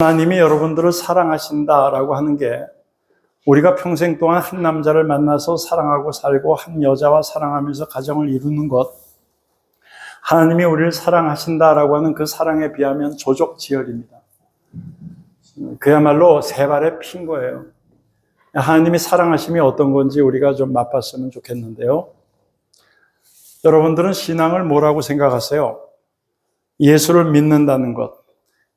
하나님이 여러분들을 사랑하신다라고 하는 게 우리가 평생 동안 한 남자를 만나서 사랑하고 살고 한 여자와 사랑하면서 가정을 이루는 것, 하나님이 우리를 사랑하신다라고 하는 그 사랑에 비하면 조족지혈입니다. 그야말로 세 발에 핀 거예요. 하나님이 사랑하심이 어떤 건지 우리가 좀 맛봤으면 좋겠는데요. 여러분들은 신앙을 뭐라고 생각하세요? 예수를 믿는다는 것.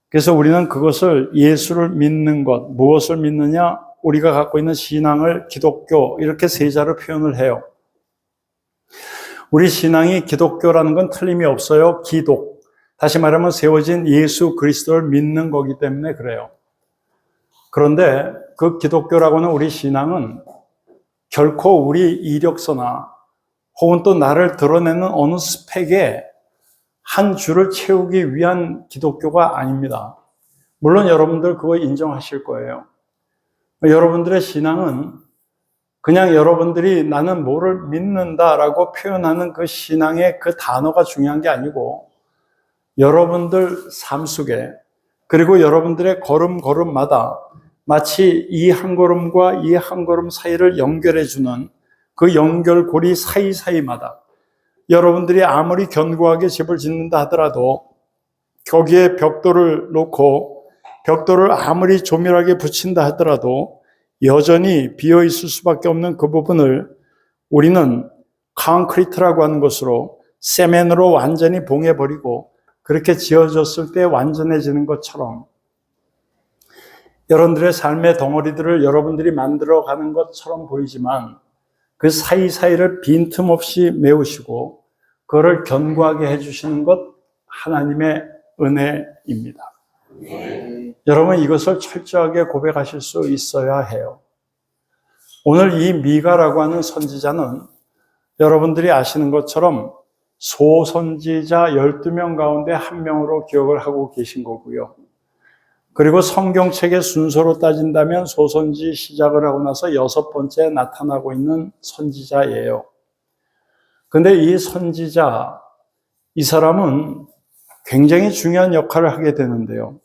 그래서 우리는 그것을 예수를 믿는 것, 무엇을 믿느냐? 우리가 갖고 있는 신앙을 기독교, 이렇게 세 자로 표현을 해요. 우리 신앙이 기독교라는 건 틀림이 없어요. 기독. 다시 말하면 세워진 예수 그리스도를 믿는 거기 때문에 그래요. 그런데 그 기독교라고 하는 우리 신앙은 결코 우리 이력서나 혹은 또 나를 드러내는 어느 스펙에 한 줄을 채우기 위한 기독교가 아닙니다. 물론 여러분들 그거 인정하실 거예요. 여러분들의 신앙은 그냥 여러분들이 나는 뭐를 믿는다라고 표현하는 그 신앙의 그 단어가 중요한 게 아니고 여러분들 삶 속에 그리고 여러분들의 걸음걸음마다 마치 이 한 걸음과 이 한 걸음 사이를 연결해주는 그 연결고리 사이사이마다 여러분들이 아무리 견고하게 집을 짓는다 하더라도 거기에 벽돌을 놓고 벽돌을 아무리 조밀하게 붙인다 하더라도 여전히 비어있을 수밖에 없는 그 부분을 우리는 콘크리트라고 하는 것으로 세멘으로 완전히 봉해버리고 그렇게 지어졌을 때 완전해지는 것처럼 여러분들의 삶의 덩어리들을 여러분들이 만들어가는 것처럼 보이지만 그 사이사이를 빈틈없이 메우시고 그거를 견고하게 해주시는 것 하나님의 은혜입니다. 여러분 이것을 철저하게 고백하실 수 있어야 해요. 오늘 이 미가라고 하는 선지자는 여러분들이 아시는 것처럼 소선지자 12명 가운데 한 명으로 기억을 하고 계신 거고요. 그리고 성경책의 순서로 따진다면 소선지 시작을 하고 나서 6번째 나타나고 있는 선지자예요. 근데 이 선지자, 이 사람은 굉장히 중요한 역할을 하게 되는데요.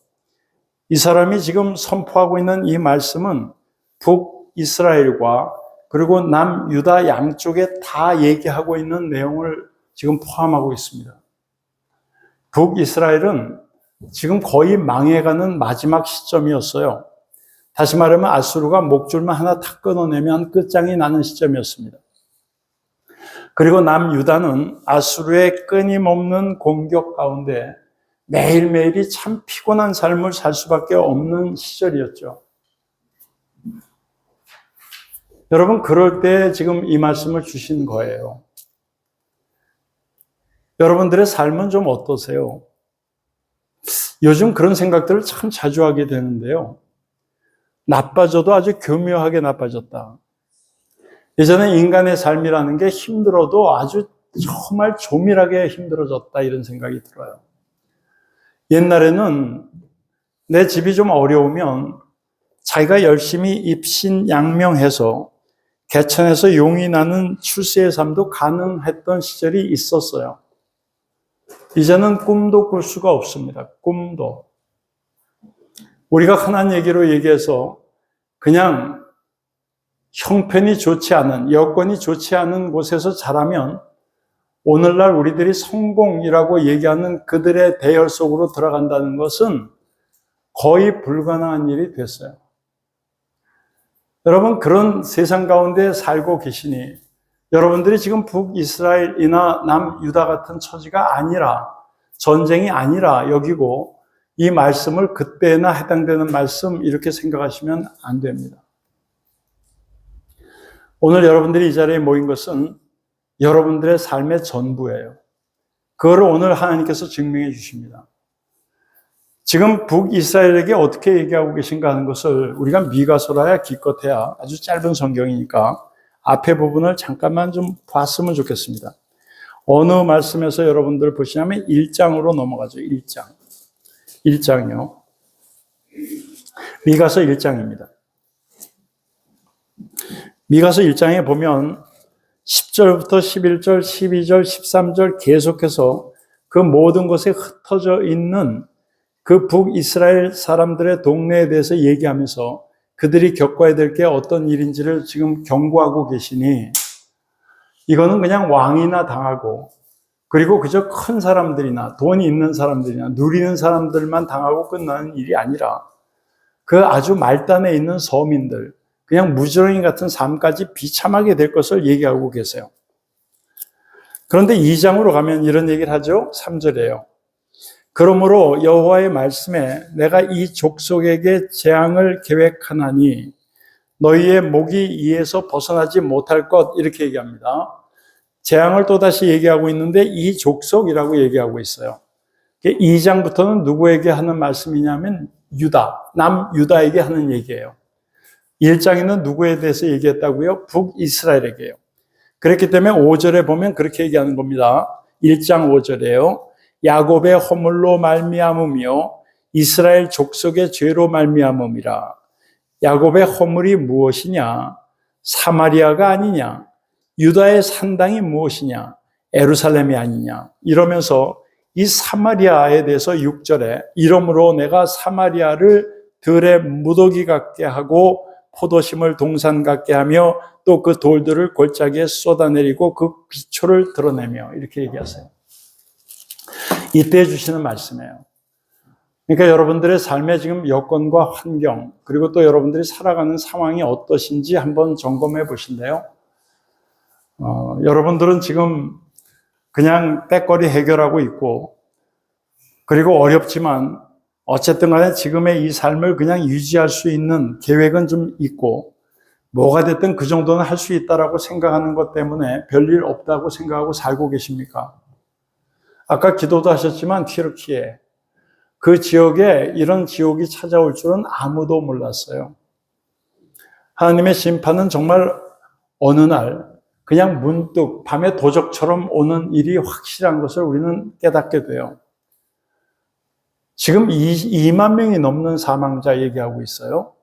이 사람이 지금 선포하고 있는 이 말씀은 북이스라엘과 그리고 남유다 양쪽에 다 얘기하고 있는 내용을 지금 포함하고 있습니다. 북이스라엘은 지금 거의 망해가는 마지막 시점이었어요. 다시 말하면 아수르가 목줄만 하나 탁 끊어내면 끝장이 나는 시점이었습니다. 그리고 남유다는 아수르의 끊임없는 공격 가운데 매일매일이 참 피곤한 삶을 살 수밖에 없는 시절이었죠. 여러분 그럴 때 지금 이 말씀을 주신 거예요. 여러분들의 삶은 좀 어떠세요? 요즘 그런 생각들을 참 자주 하게 되는데요. 나빠져도 아주 교묘하게 나빠졌다. 예전에 인간의 삶이라는 게 힘들어도 아주 정말 조밀하게 힘들어졌다 이런 생각이 들어요. 옛날에는 내 집이 좀 어려우면 자기가 열심히 입신양명해서 개천에서 용이 나는 출세의 삶도 가능했던 시절이 있었어요. 이제는 꿈도 꿀 수가 없습니다. 꿈도. 우리가 흔한 얘기로 얘기해서 그냥 형편이 좋지 않은, 여건이 좋지 않은 곳에서 자라면 오늘날 우리들이 성공이라고 얘기하는 그들의 대열 속으로 들어간다는 것은 거의 불가능한 일이 됐어요. 여러분 그런 세상 가운데 살고 계시니 여러분들이 지금 북이스라엘이나 남유다 같은 처지가 아니라 전쟁이 아니라 여기고 이 말씀을 그때나 해당되는 말씀 이렇게 생각하시면 안 됩니다. 오늘 여러분들이 이 자리에 모인 것은 여러분들의 삶의 전부예요. 그걸 오늘 하나님께서 증명해 주십니다. 지금 북이스라엘에게 어떻게 얘기하고 계신가 하는 것을 우리가 미가서라야 기껏해야 아주 짧은 성경이니까 앞에 부분을 잠깐만 좀 봤으면 좋겠습니다. 어느 말씀에서 여러분들 보시냐면 1장으로 넘어가죠. 1장이요. 미가서 1장입니다. 미가서 1장에 보면 10절부터 11절, 12절, 13절 계속해서 그 모든 것에 흩어져 있는 그 북이스라엘 사람들의 동네에 대해서 얘기하면서 그들이 겪어야 될 게 어떤 일인지를 지금 경고하고 계시니 이거는 그냥 왕이나 당하고 그리고 그저 큰 사람들이나 돈이 있는 사람들이나 누리는 사람들만 당하고 끝나는 일이 아니라 그 아주 말단에 있는 서민들, 그냥 무지렁이 같은 삶까지 비참하게 될 것을 얘기하고 계세요. 그런데 2장으로 가면 이런 얘기를 하죠. 3절이에요. 그러므로 여호와의 말씀에 내가 이 족속에게 재앙을 계획하나니 너희의 목이 이에서 벗어나지 못할 것, 이렇게 얘기합니다. 재앙을 또다시 얘기하고 있는데 이 족속이라고 얘기하고 있어요. 2장부터는 누구에게 하는 말씀이냐면 유다, 남유다에게 하는 얘기예요. 1장에는 누구에 대해서 얘기했다고요? 북이스라엘에게요. 그렇기 때문에 5절에 보면 그렇게 얘기하는 겁니다. 1장 5절에요. 야곱의 허물로 말미암으며 이스라엘 족속의 죄로 말미암음이라. 야곱의 허물이 무엇이냐? 사마리아가 아니냐? 유다의 산당이 무엇이냐? 예루살렘이 아니냐? 이러면서 이 사마리아에 대해서 6절에 이러므로 내가 사마리아를 들의 무더기 같게 하고 포도심을 동산 같게 하며 또 그 돌들을 골짜기에 쏟아내리고 그 기초를 드러내며, 이렇게 얘기하세요. 이때 주시는 말씀이에요. 그러니까 여러분들의 삶의 지금 여건과 환경, 그리고 또 여러분들이 살아가는 상황이 어떠신지 한번 점검해 보신대요. 여러분들은 지금 그냥 때거리 해결하고 있고, 그리고 어렵지만 어쨌든 간에 지금의 이 삶을 그냥 유지할 수 있는 계획은 좀 있고, 뭐가 됐든 그 정도는 할 수 있다라고 생각하는 것 때문에 별일 없다고 생각하고 살고 계십니까? 아까 기도도 하셨지만 튀르키예, 그 지역에 이런 지옥이 찾아올 줄은 아무도 몰랐어요. 하나님의 심판은 정말 어느 날 그냥 문득 밤의 도적처럼 오는 일이 확실한 것을 우리는 깨닫게 돼요. 지금 2만 명이 넘는 사망자 얘기하고 있어요.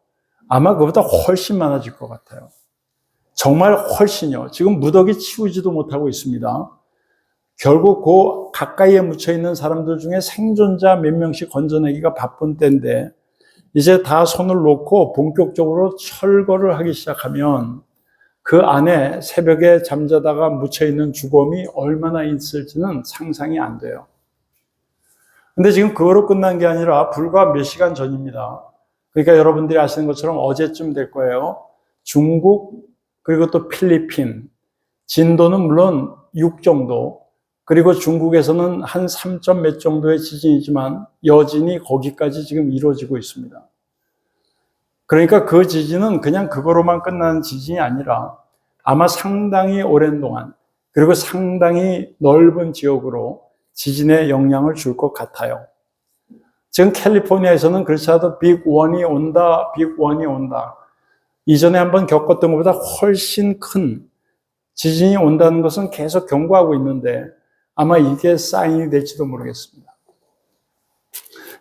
아마 그보다 훨씬 많아질 것 같아요. 정말 훨씬요. 지금 무더기 치우지도 못하고 있습니다. 결국 그 가까이에 묻혀있는 사람들 중에 생존자 몇 명씩 건져내기가 바쁜 때인데, 이제 다 손을 놓고 본격적으로 철거를 하기 시작하면 그 안에 새벽에 잠자다가 묻혀있는 죽음이 얼마나 있을지는 상상이 안 돼요. 근데 지금 그거로 끝난 게 아니라 불과 몇 시간 전입니다. 그러니까 여러분들이 아시는 것처럼 어제쯤 될 거예요. 중국, 그리고 또 필리핀, 진도는 물론 6 정도, 그리고 중국에서는 한 3점 몇 정도의 지진이지만 여진이 거기까지 지금 이루어지고 있습니다. 그러니까 그 지진은 그냥 그거로만 끝나는 지진이 아니라 아마 상당히 오랜 동안, 그리고 상당히 넓은 지역으로 지진에 영향을 줄 것 같아요. 지금 캘리포니아에서는 그렇지 않아도 빅1이 온다, 빅1이 온다. 이전에 한번 겪었던 것보다 훨씬 큰 지진이 온다는 것은 계속 경고하고 있는데 아마 이게 사인이 될지도 모르겠습니다.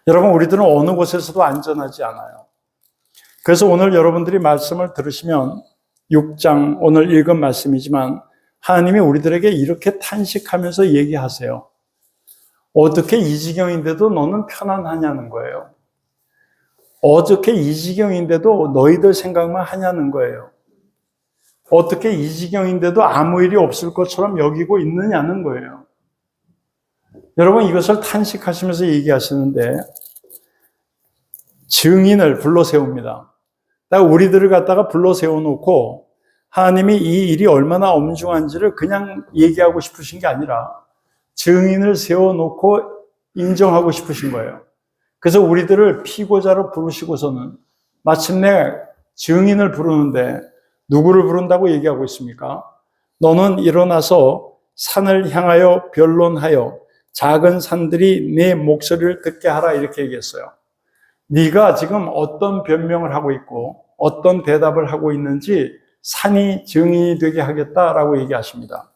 여러분, 우리들은 어느 곳에서도 안전하지 않아요. 그래서 오늘 여러분들이 말씀을 들으시면 6장 오늘 읽은 말씀이지만 하나님이 우리들에게 이렇게 탄식하면서 얘기하세요. 어떻게 이 지경인데도 너는 편안하냐는 거예요. 어떻게 이 지경인데도 너희들 생각만 하냐는 거예요. 어떻게 이 지경인데도 아무 일이 없을 것처럼 여기고 있느냐는 거예요. 여러분, 이것을 탄식하시면서 얘기하시는데 증인을 불러 세웁니다. 우리들을 갖다가 불러 세워놓고 하나님이 이 일이 얼마나 엄중한지를 그냥 얘기하고 싶으신 게 아니라 증인을 세워놓고 인정하고 싶으신 거예요. 그래서 우리들을 피고자로 부르시고서는 마침내 증인을 부르는데 누구를 부른다고 얘기하고 있습니까? 너는 일어나서 산을 향하여 변론하여 작은 산들이 내 목소리를 듣게 하라, 이렇게 얘기했어요. 네가 지금 어떤 변명을 하고 있고 어떤 대답을 하고 있는지 산이 증인이 되게 하겠다라고 얘기하십니다.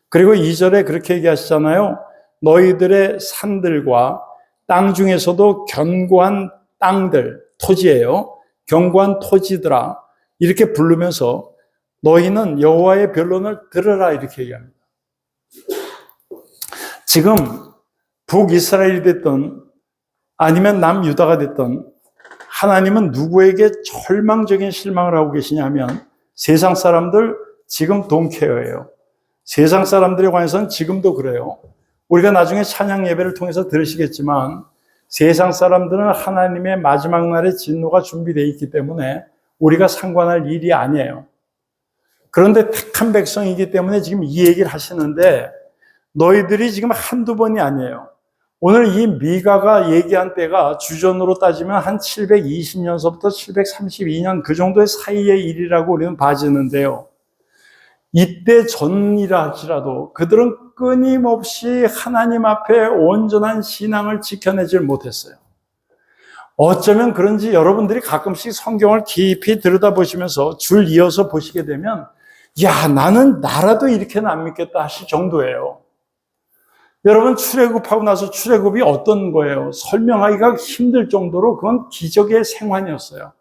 그리고 2절에 그렇게 얘기하시잖아요. 너희들의 산들과 땅 중에서도 견고한 땅들, 토지예요. 견고한 토지들아, 이렇게 부르면서 너희는 여호와의 변론을 들으라, 이렇게 얘기합니다. 지금 북이스라엘이 됐든 아니면 남유다가 됐던, 하나님은 누구에게 절망적인 실망을 하고 계시냐면 세상 사람들 지금 동케어예요. 세상 사람들에 관해서는 지금도 그래요. 우리가 나중에 찬양 예배를 통해서 들으시겠지만 세상 사람들은 하나님의 마지막 날의 진노가 준비되어 있기 때문에 우리가 상관할 일이 아니에요. 그런데 택한 백성이기 때문에 지금 이 얘기를 하시는데 너희들이 지금 한두 번이 아니에요. 오늘 이 미가가 얘기한 때가 주전으로 따지면 한 720년서부터 732년 그 정도의 사이의 일이라고 우리는 봐지는데요. 이때 전이라 할지라도 그들은 끊임없이 하나님 앞에 온전한 신앙을 지켜내질 못했어요. 어쩌면 그런지 여러분들이 가끔씩 성경을 깊이 들여다보시면서 줄 이어서 보시게 되면 야, 나라도 이렇게는 안 믿겠다 하실 정도예요. 여러분, 출애굽하고 나서 출애굽이 어떤 거예요? 설명하기가 힘들 정도로 그건 기적의 생환이었어요.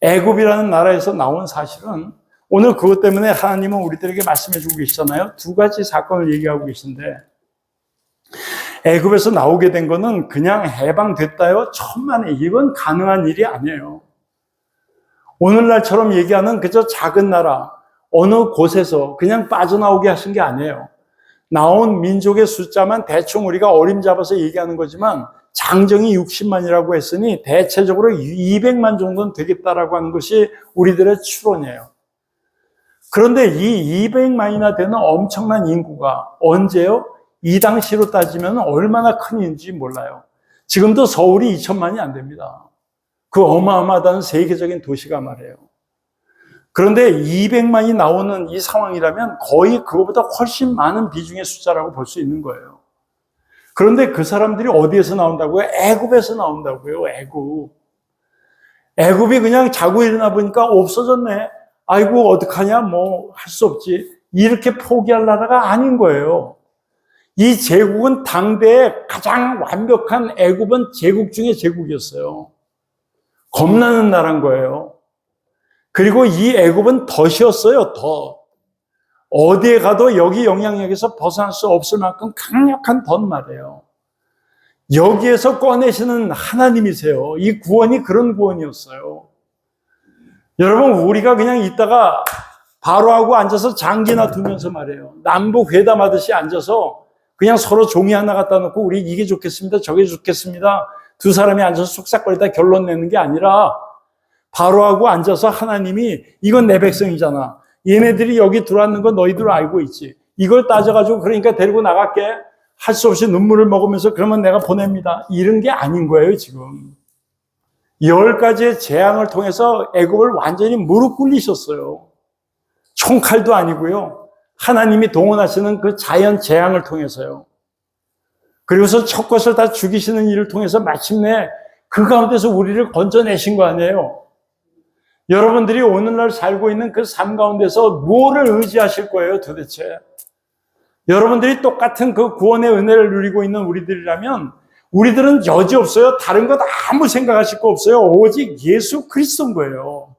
애굽이라는 나라에서 나온 사실은 오늘 그것 때문에 하나님은 우리들에게 말씀해 주고 계시잖아요. 두 가지 사건을 얘기하고 계신데 애굽에서 나오게 된 거는 그냥 해방됐다요? 천만에 이건 가능한 일이 아니에요. 오늘날처럼 얘기하는 그저 작은 나라 어느 곳에서 그냥 빠져나오게 하신 게 아니에요. 나온 민족의 숫자만 대충 우리가 어림잡아서 얘기하는 거지만 장정이 60만이라고 했으니 대체적으로 200만 정도는 되겠다라고 하는 것이 우리들의 추론이에요. 그런데 이 200만이나 되는 엄청난 인구가 언제요? 이 당시로 따지면 얼마나 큰 인지 몰라요. 지금도 서울이 2천만이 안 됩니다. 그 어마어마하다는 세계적인 도시가 말이에요. 그런데 200만이 나오는 이 상황이라면 거의 그거보다 훨씬 많은 비중의 숫자라고 볼 수 있는 거예요. 그런데 그 사람들이 어디에서 나온다고요? 애굽에서 나온다고요. 애굽이 그냥 자고 일어나 보니까 없어졌네. 아이고 어떡하냐, 뭐 할 수 없지. 이렇게 포기할 나라가 아닌 거예요. 이 제국은 당대에 가장 완벽한 애굽은 제국 중에 제국이었어요. 겁나는 나라인 거예요. 그리고 이 애굽은 덫이었어요. 덫. 어디에 가도 여기 영향력에서 벗어날 수 없을 만큼 강력한 덫 말이에요. 여기에서 꺼내시는 하나님이세요. 이 구원이 그런 구원이었어요. 여러분, 우리가 그냥 있다가 바로하고 앉아서 장기나 두면서 말이에요. 남북 회담하듯이 앉아서 그냥 서로 종이 하나 갖다 놓고 우리 이게 좋겠습니다, 저게 좋겠습니다. 두 사람이 앉아서 쑥삭거리다 결론 내는 게 아니라 바로하고 앉아서 하나님이 이건 내 백성이잖아. 얘네들이 여기 들어왔는 건 너희들 알고 있지. 이걸 따져가지고 그러니까 데리고 나갈게. 할 수 없이 눈물을 먹으면서 그러면 내가 보냅니다. 이런 게 아닌 거예요, 지금. 10가지의 재앙을 통해서 애굽을 완전히 무릎 꿇리셨어요. 총칼도 아니고요. 하나님이 동원하시는 그 자연 재앙을 통해서요. 그리고서 첫 것을 다 죽이시는 일을 통해서 마침내 그 가운데서 우리를 건져내신 거 아니에요. 여러분들이 오늘날 살고 있는 그 삶 가운데서 뭐를 의지하실 거예요, 도대체? 여러분들이 똑같은 그 구원의 은혜를 누리고 있는 우리들이라면 우리들은 여지없어요. 다른 것 아무 생각하실 거 없어요. 오직 예수 그리스도인 거예요.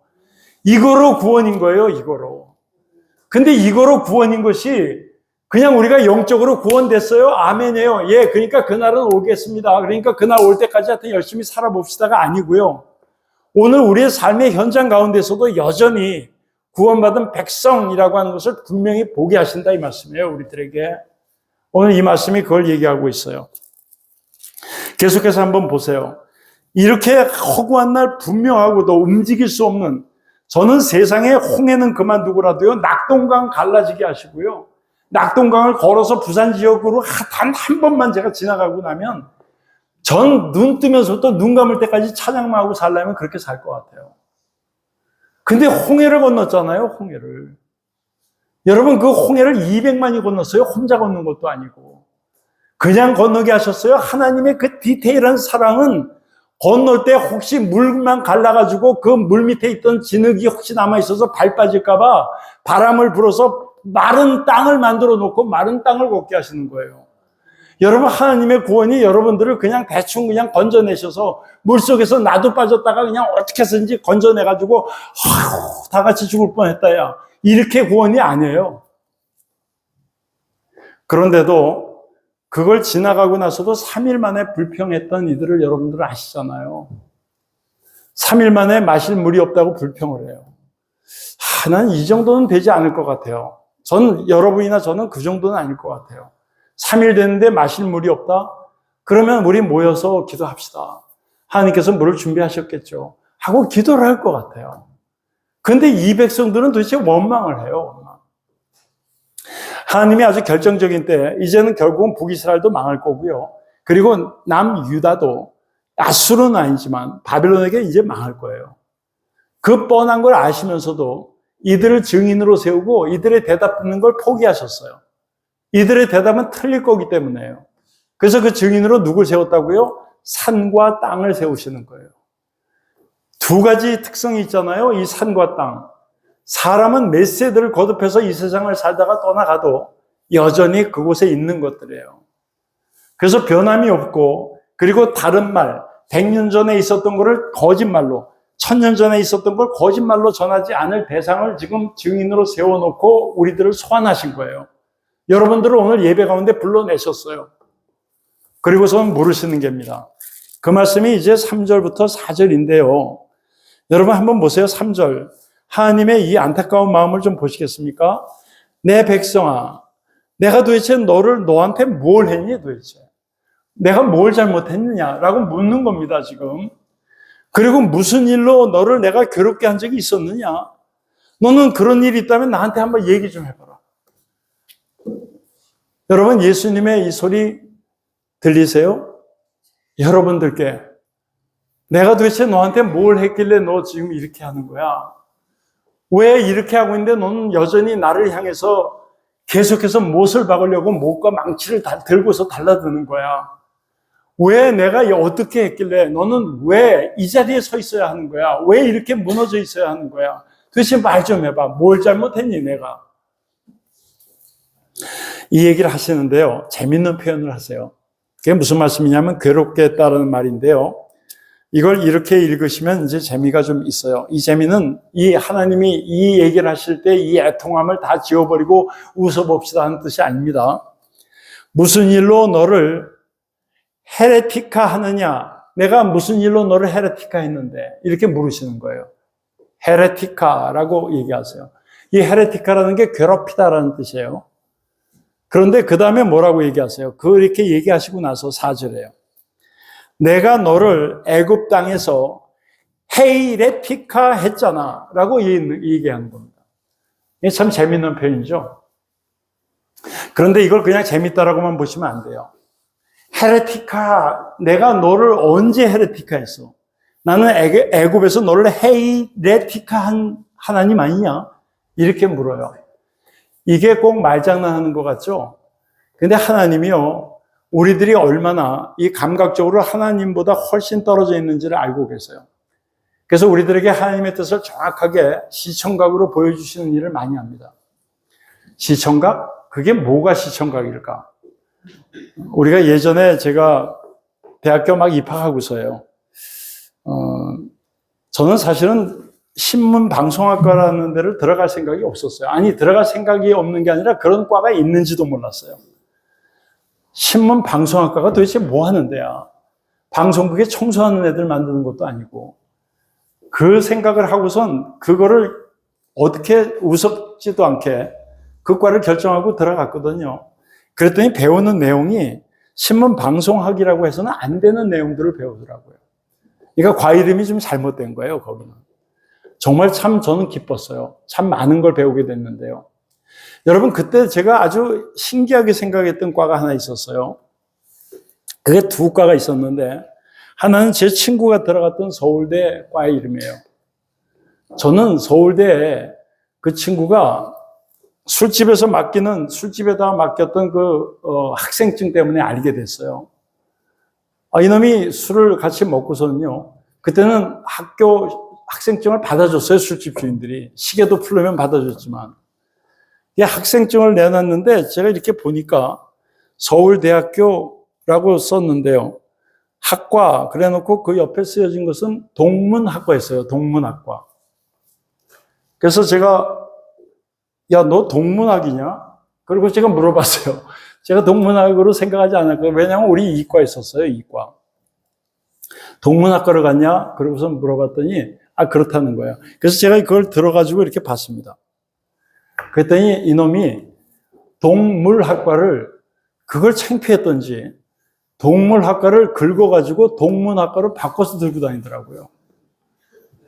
이거로 구원인 거예요, 이거로. 근데 이거로 구원인 것이 그냥 우리가 영적으로 구원됐어요? 아멘이에요. 예, 그러니까 그날은 오겠습니다. 그러니까 그날 올 때까지 하여튼 열심히 살아봅시다가 아니고요. 오늘 우리의 삶의 현장 가운데서도 여전히 구원받은 백성이라고 하는 것을 분명히 보게 하신다 이 말씀이에요, 우리들에게. 오늘 이 말씀이 그걸 얘기하고 있어요. 계속해서 한번 보세요. 이렇게 허구한 날 분명하고도 움직일 수 없는, 저는 세상에 홍해는 그만두고라도요, 낙동강 갈라지게 하시고요. 낙동강을 걸어서 부산 지역으로 단 한 번만 제가 지나가고 나면 전 눈 뜨면서부터 눈 감을 때까지 찬양만 하고 살려면 그렇게 살 것 같아요. 근데 홍해를 건넜잖아요, 홍해를. 여러분, 그 홍해를 200만이 건넜어요. 혼자 건넌 것도 아니고. 그냥 건너게 하셨어요. 하나님의 그 디테일한 사랑은 건널 때 혹시 물만 갈라가지고 그 물 밑에 있던 진흙이 혹시 남아있어서 발 빠질까봐 바람을 불어서 마른 땅을 만들어 놓고 마른 땅을 걷게 하시는 거예요. 여러분, 하나님의 구원이 여러분들을 그냥 대충 그냥 건져내셔서 물속에서 나도 빠졌다가 그냥 어떻게 해서든지 건져내가지고 다 같이 죽을 뻔했다 야, 이렇게 구원이 아니에요. 그런데도 그걸 지나가고 나서도 3일 만에 불평했던 이들을 여러분들 아시잖아요. 3일 만에 마실 물이 없다고 불평을 해요. 난 이 정도는 되지 않을 것 같아요. 여러분이나 저는 그 정도는 아닐 것 같아요. 3일 됐는데 마실 물이 없다? 그러면 우리 모여서 기도합시다. 하나님께서 물을 준비하셨겠죠. 하고 기도를 할 것 같아요. 근데 이 백성들은 도대체 원망을 해요. 원망. 하나님이 아주 결정적인 때, 이제는 결국은 북이스라엘도 망할 거고요. 그리고 남유다도 아수르는 아니지만 바벨론에게 이제 망할 거예요. 그 뻔한 걸 아시면서도 이들을 증인으로 세우고 이들의 대답 듣는 걸 포기하셨어요. 이들의 대답은 틀릴 거기 때문에요. 그래서 그 증인으로 누굴 세웠다고요? 산과 땅을 세우시는 거예요. 두 가지 특성이 있잖아요. 이 산과 땅. 사람은 몇 세대를 거듭해서 이 세상을 살다가 떠나가도 여전히 그곳에 있는 것들이에요. 그래서 변함이 없고, 그리고 다른 말, 100년 전에 있었던 거를 거짓말로, 1000년 전에 있었던 걸 거짓말로 전하지 않을 대상을 지금 증인으로 세워놓고 우리들을 소환하신 거예요. 여러분들을 오늘 예배 가운데 불러내셨어요. 그리고선 물으시는 겁니다. 그 말씀이 이제 3절부터 4절인데요. 여러분 한번 보세요. 3절. 하나님의 이 안타까운 마음을 좀 보시겠습니까? 내 백성아, 내가 도대체 너한테 뭘 했니 도대체? 내가 뭘 잘못했느냐라고 묻는 겁니다, 지금. 그리고 무슨 일로 너를 내가 괴롭게 한 적이 있었느냐? 너는 그런 일이 있다면 나한테 한번 얘기 좀 해봐라. 여러분, 예수님의 이 소리 들리세요? 여러분들께 내가 도대체 너한테 뭘 했길래 너 지금 이렇게 하는 거야? 왜 이렇게 하고 있는데 너는 여전히 나를 향해서 계속해서 못을 박으려고 못과 망치를 들고서 달라드는 거야? 왜 내가 어떻게 했길래 너는 왜 이 자리에 서 있어야 하는 거야? 왜 이렇게 무너져 있어야 하는 거야? 도대체 말 좀 해봐. 뭘 잘못했니 내가? 이 얘기를 하시는데요. 재밌는 표현을 하세요. 그게 무슨 말씀이냐면 괴롭게 했다는 말인데요. 이걸 이렇게 읽으시면 이제 재미가 좀 있어요. 이 재미는 이 하나님이 이 얘기를 하실 때 이 애통함을 다 지워버리고 웃어봅시다 하는 뜻이 아닙니다. 무슨 일로 너를 헤레티카 하느냐? 내가 무슨 일로 너를 헤레티카 했는데? 이렇게 물으시는 거예요. 헤레티카라고 얘기하세요. 이 헤레티카라는 게 괴롭히다라는 뜻이에요. 그런데 그 다음에 뭐라고 얘기하세요? 그렇게 얘기하시고 나서 4절에요. 내가 너를 애굽 땅에서 헤이레티카 했잖아 라고 얘기하는 겁니다. 이게 참 재밌는 표현이죠. 그런데 이걸 그냥 재밌다라고만 보시면 안 돼요. 헤레티카, 내가 너를 언제 헤레티카 했어? 나는 애굽에서 너를 헤이레티카 한 하나님 아니냐? 이렇게 물어요. 이게 꼭 말장난하는 것 같죠? 근데 하나님이요, 우리들이 얼마나 이 감각적으로 하나님보다 훨씬 떨어져 있는지를 알고 계세요. 그래서 우리들에게 하나님의 뜻을 정확하게 시청각으로 보여주시는 일을 많이 합니다. 시청각? 그게 뭐가 시청각일까? 우리가 예전에 제가 대학교 막 입학하고서요. 저는 사실은 신문방송학과라는 데를 들어갈 생각이 없었어요. 아니, 들어갈 생각이 없는 게 아니라 그런 과가 있는지도 몰랐어요. 신문방송학과가 도대체 뭐 하는 데야? 방송국에 청소하는 애들 만드는 것도 아니고. 그 생각을 하고선 그거를 어떻게 우습지도 않게 그 과를 결정하고 들어갔거든요. 그랬더니 배우는 내용이 신문방송학이라고 해서는 안 되는 내용들을 배우더라고요. 그러니까 과 이름이 좀 잘못된 거예요, 거기는. 정말 참 저는 기뻤어요. 참 많은 걸 배우게 됐는데요. 여러분, 그때 제가 아주 신기하게 생각했던 과가 하나 있었어요. 그게 두 과가 있었는데, 하나는 제 친구가 들어갔던 서울대 과의 이름이에요. 저는 서울대에 그 친구가 술집에다 맡겼던 학생증 때문에 알게 됐어요. 이놈이 술을 같이 먹고서는요, 그때는 학생증을 받아줬어요, 술집 주인들이. 시계도 풀려면 받아줬지만. 이 학생증을 내놨는데 제가 이렇게 보니까 서울대학교라고 썼는데요. 학과, 그래 놓고 그 옆에 쓰여진 것은 동문학과였어요, 동문학과. 그래서 제가, 야, 너 동문학이냐? 그리고 제가 물어봤어요. 제가 동문학으로 생각하지 않았거든요. 왜냐하면 우리 이과 있었어요, 이과. 동문학과를 갔냐? 그러고서 물어봤더니, 그렇다는 거예요. 그래서 제가 그걸 들어가지고 이렇게 봤습니다. 그랬더니 이놈이 동물학과를, 그걸 창피했던지, 동물학과를 긁어가지고 동문학과로 바꿔서 들고 다니더라고요.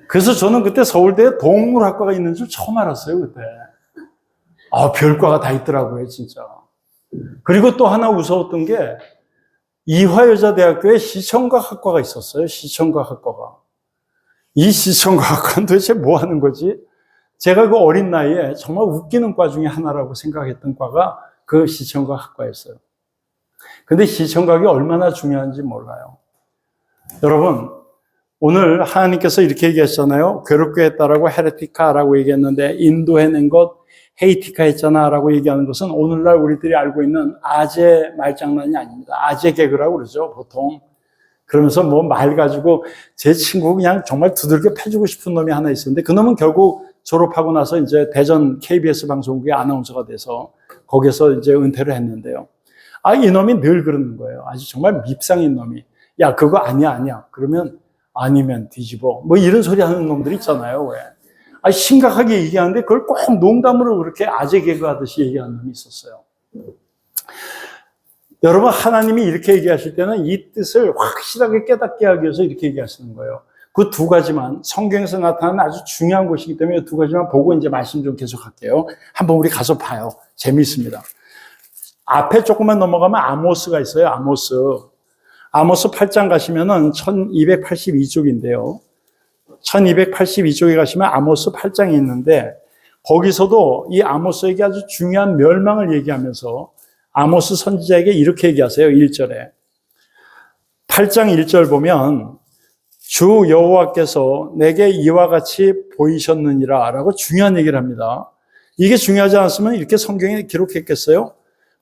그래서 저는 그때 서울대에 동물학과가 있는 줄 처음 알았어요, 그때. 별과가 다 있더라고요, 진짜. 그리고 또 하나 무서웠던 게, 이화여자대학교에 시청과학과가 있었어요, 시청과학과가. 이 시청과학과는 도대체 뭐 하는 거지? 제가 그 어린 나이에 정말 웃기는 과 중에 하나라고 생각했던 과가 그 시청과학과였어요. 근데 시청각이 얼마나 중요한지 몰라요. 여러분, 오늘 하나님께서 이렇게 얘기하셨잖아요. 괴롭게 했다라고 헤레티카라고 얘기했는데, 인도해낸 것, 헤이티카 했잖아 라고 얘기하는 것은 오늘날 우리들이 알고 있는 아재 말장난이 아닙니다. 아재 개그라고 그러죠, 보통. 그러면서 뭐 말 가지고 제 친구 그냥 정말 두들겨 패주고 싶은 놈이 하나 있었는데, 그 놈은 결국 졸업하고 나서 이제 대전 KBS 방송국의 아나운서가 돼서 거기서 이제 은퇴를 했는데요. 이놈이 늘 그러는 거예요. 아주 정말 밉상인 놈이. 야, 그거 아니야. 그러면 아니면 뒤집어. 뭐 이런 소리 하는 놈들 있잖아요, 왜. 심각하게 얘기하는데 그걸 꼭 농담으로 그렇게 아재 개그 하듯이 얘기하는 놈이 있었어요. 여러분, 하나님이 이렇게 얘기하실 때는 이 뜻을 확실하게 깨닫게 하기 위해서 이렇게 얘기하시는 거예요. 그 두 가지만, 성경에서 나타나는 아주 중요한 것이기 때문에 두 가지만 보고 이제 말씀 좀 계속할게요. 한번 우리 가서 봐요. 재미있습니다. 앞에 조금만 넘어가면 아모스가 있어요, 아모스. 아모스 8장 가시면은 1282쪽인데요. 1282쪽에 가시면 아모스 8장이 있는데, 거기서도 이 아모스에게 아주 중요한 멸망을 얘기하면서 아모스 선지자에게 이렇게 얘기하세요, 1절에. 8장 1절 보면 주 여호와께서 내게 이와 같이 보이셨느니라 라고 중요한 얘기를 합니다. 이게 중요하지 않았으면 이렇게 성경에 기록했겠어요?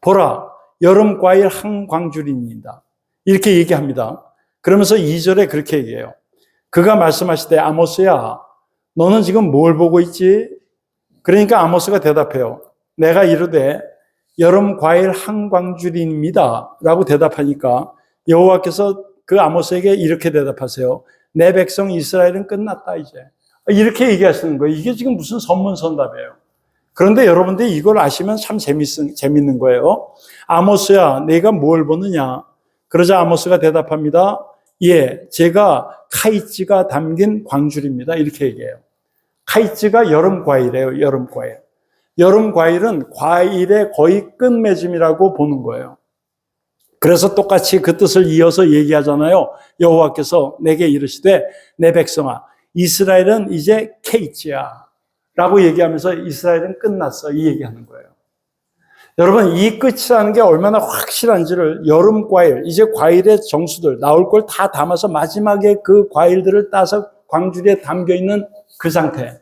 보라, 여름 과일 한 광줄입니다. 이렇게 얘기합니다. 그러면서 2절에 그렇게 얘기해요. 그가 말씀하시되 아모스야, 너는 지금 뭘 보고 있지? 그러니까 아모스가 대답해요. 내가 이르되 여름 과일 한 광줄입니다 라고 대답하니까 여호와께서 그 아모스에게 이렇게 대답하세요. 내 백성 이스라엘은 끝났다 이제. 이렇게 얘기하시는 거예요. 이게 지금 무슨 선문선답이에요. 그런데 여러분들이 이걸 아시면 참 재밌는 거예요. 아모스야, 내가 뭘 보느냐? 그러자 아모스가 대답합니다. 예, 제가 카이츠가 담긴 광줄입니다. 이렇게 얘기해요. 카이츠가 여름 과일이에요, 여름 과일. 여름 과일은 과일의 거의 끝맺음이라고 보는 거예요. 그래서 똑같이 그 뜻을 이어서 얘기하잖아요. 여호와께서 내게 이르시되 내 백성아, 이스라엘은 이제 케이츠야 라고 얘기하면서 이스라엘은 끝났어, 이 얘기하는 거예요. 여러분, 이 끝이라는 게 얼마나 확실한지를, 여름 과일, 이제 과일의 정수들 나올 걸 다 담아서 마지막에 그 과일들을 따서 광줄에 담겨있는 그 상태,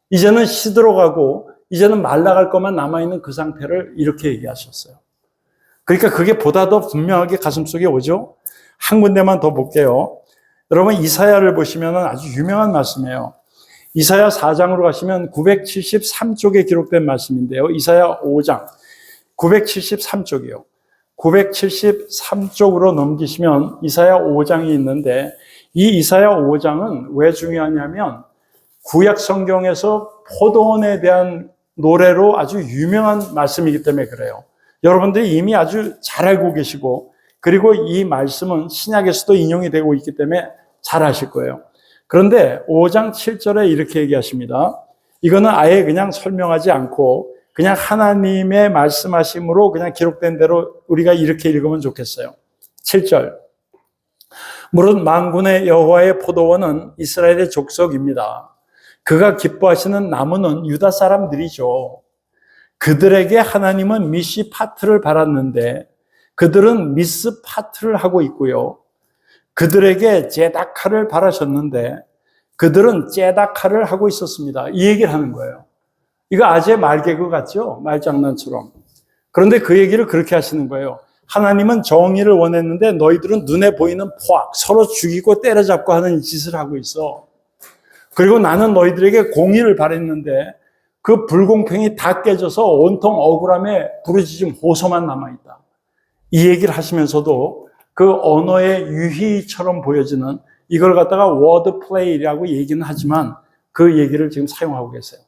이제는 시들어가고 이제는 말라갈 것만 남아있는 그 상태를 이렇게 얘기하셨어요. 그러니까 그게 보다 더 분명하게 가슴속에 오죠. 한 군데만 더 볼게요. 여러분, 이사야를 보시면 아주 유명한 말씀이에요. 이사야 4장으로 가시면 973쪽에 기록된 말씀인데요. 이사야 5장 973쪽이요. 973쪽으로 넘기시면 이사야 5장이 있는데, 이 이사야 5장은 왜 중요하냐면 구약 성경에서 포도원에 대한 노래로 아주 유명한 말씀이기 때문에 그래요. 여러분들이 이미 아주 잘 알고 계시고, 그리고 이 말씀은 신약에서도 인용이 되고 있기 때문에 잘 아실 거예요. 그런데 5장 7절에 이렇게 얘기하십니다. 이거는 아예 그냥 설명하지 않고 그냥 하나님의 말씀하심으로 그냥 기록된 대로 우리가 이렇게 읽으면 좋겠어요. 7절. 무릇 만군의 여호와의 포도원은 이스라엘의 족속입니다. 그가 기뻐하시는 나무는 유다 사람들이죠. 그들에게 하나님은 미시 파트를 발았는데 그들은 미스 파트를 하고 있고요. 그들에게 제다카를 바라셨는데 그들은 제다카를 하고 있었습니다. 이 얘기를 하는 거예요. 이거 아재 말개그 같죠? 말장난처럼. 그런데 그 얘기를 그렇게 하시는 거예요. 하나님은 정의를 원했는데 너희들은 눈에 보이는 포악, 서로 죽이고 때려잡고 하는 짓을 하고 있어. 그리고 나는 너희들에게 공의를 바랬는데 그 불공평이 다 깨져서 온통 억울함에 부르짖음 호소만 남아있다. 이 얘기를 하시면서도 그 언어의 유희처럼 보여지는 이걸 갖다가 워드 플레이라고 얘기는 하지만 그 얘기를 지금 사용하고 계세요.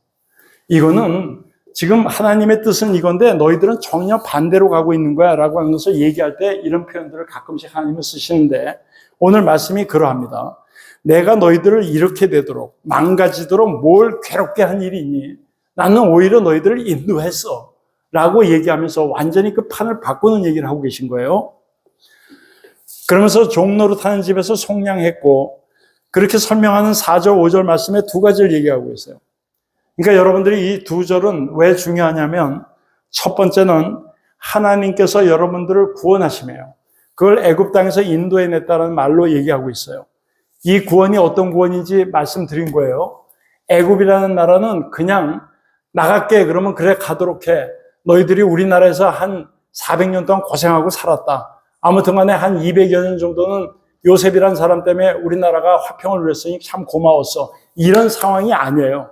이거는 지금 하나님의 뜻은 이건데 너희들은 전혀 반대로 가고 있는 거야 라고 하는 것을 얘기할 때 이런 표현들을 가끔씩 하나님은 쓰시는데 오늘 말씀이 그러합니다. 내가 너희들을 이렇게 되도록 망가지도록 뭘 괴롭게 한 일이 있니? 나는 오히려 너희들을 인도했어 라고 얘기하면서 완전히 그 판을 바꾸는 얘기를 하고 계신 거예요. 그러면서 종노릇하는 집에서 속량했고 그렇게 설명하는 4절 5절 말씀에 두 가지를 얘기하고 있어요. 그러니까 여러분들이 이 두 절은 왜 중요하냐면 첫 번째는 하나님께서 여러분들을 구원하시며요. 그걸 애굽 땅에서 인도해냈다는 말로 얘기하고 있어요. 이 구원이 어떤 구원인지 말씀드린 거예요. 애굽이라는 나라는 그냥 나갈게 그러면 그래 가도록 해. 너희들이 우리나라에서 한 400년 동안 고생하고 살았다. 아무튼 간에 한 200여 년 정도는 요셉이라는 사람 때문에 우리나라가 화평을 누렸으니 참 고마웠어. 이런 상황이 아니에요.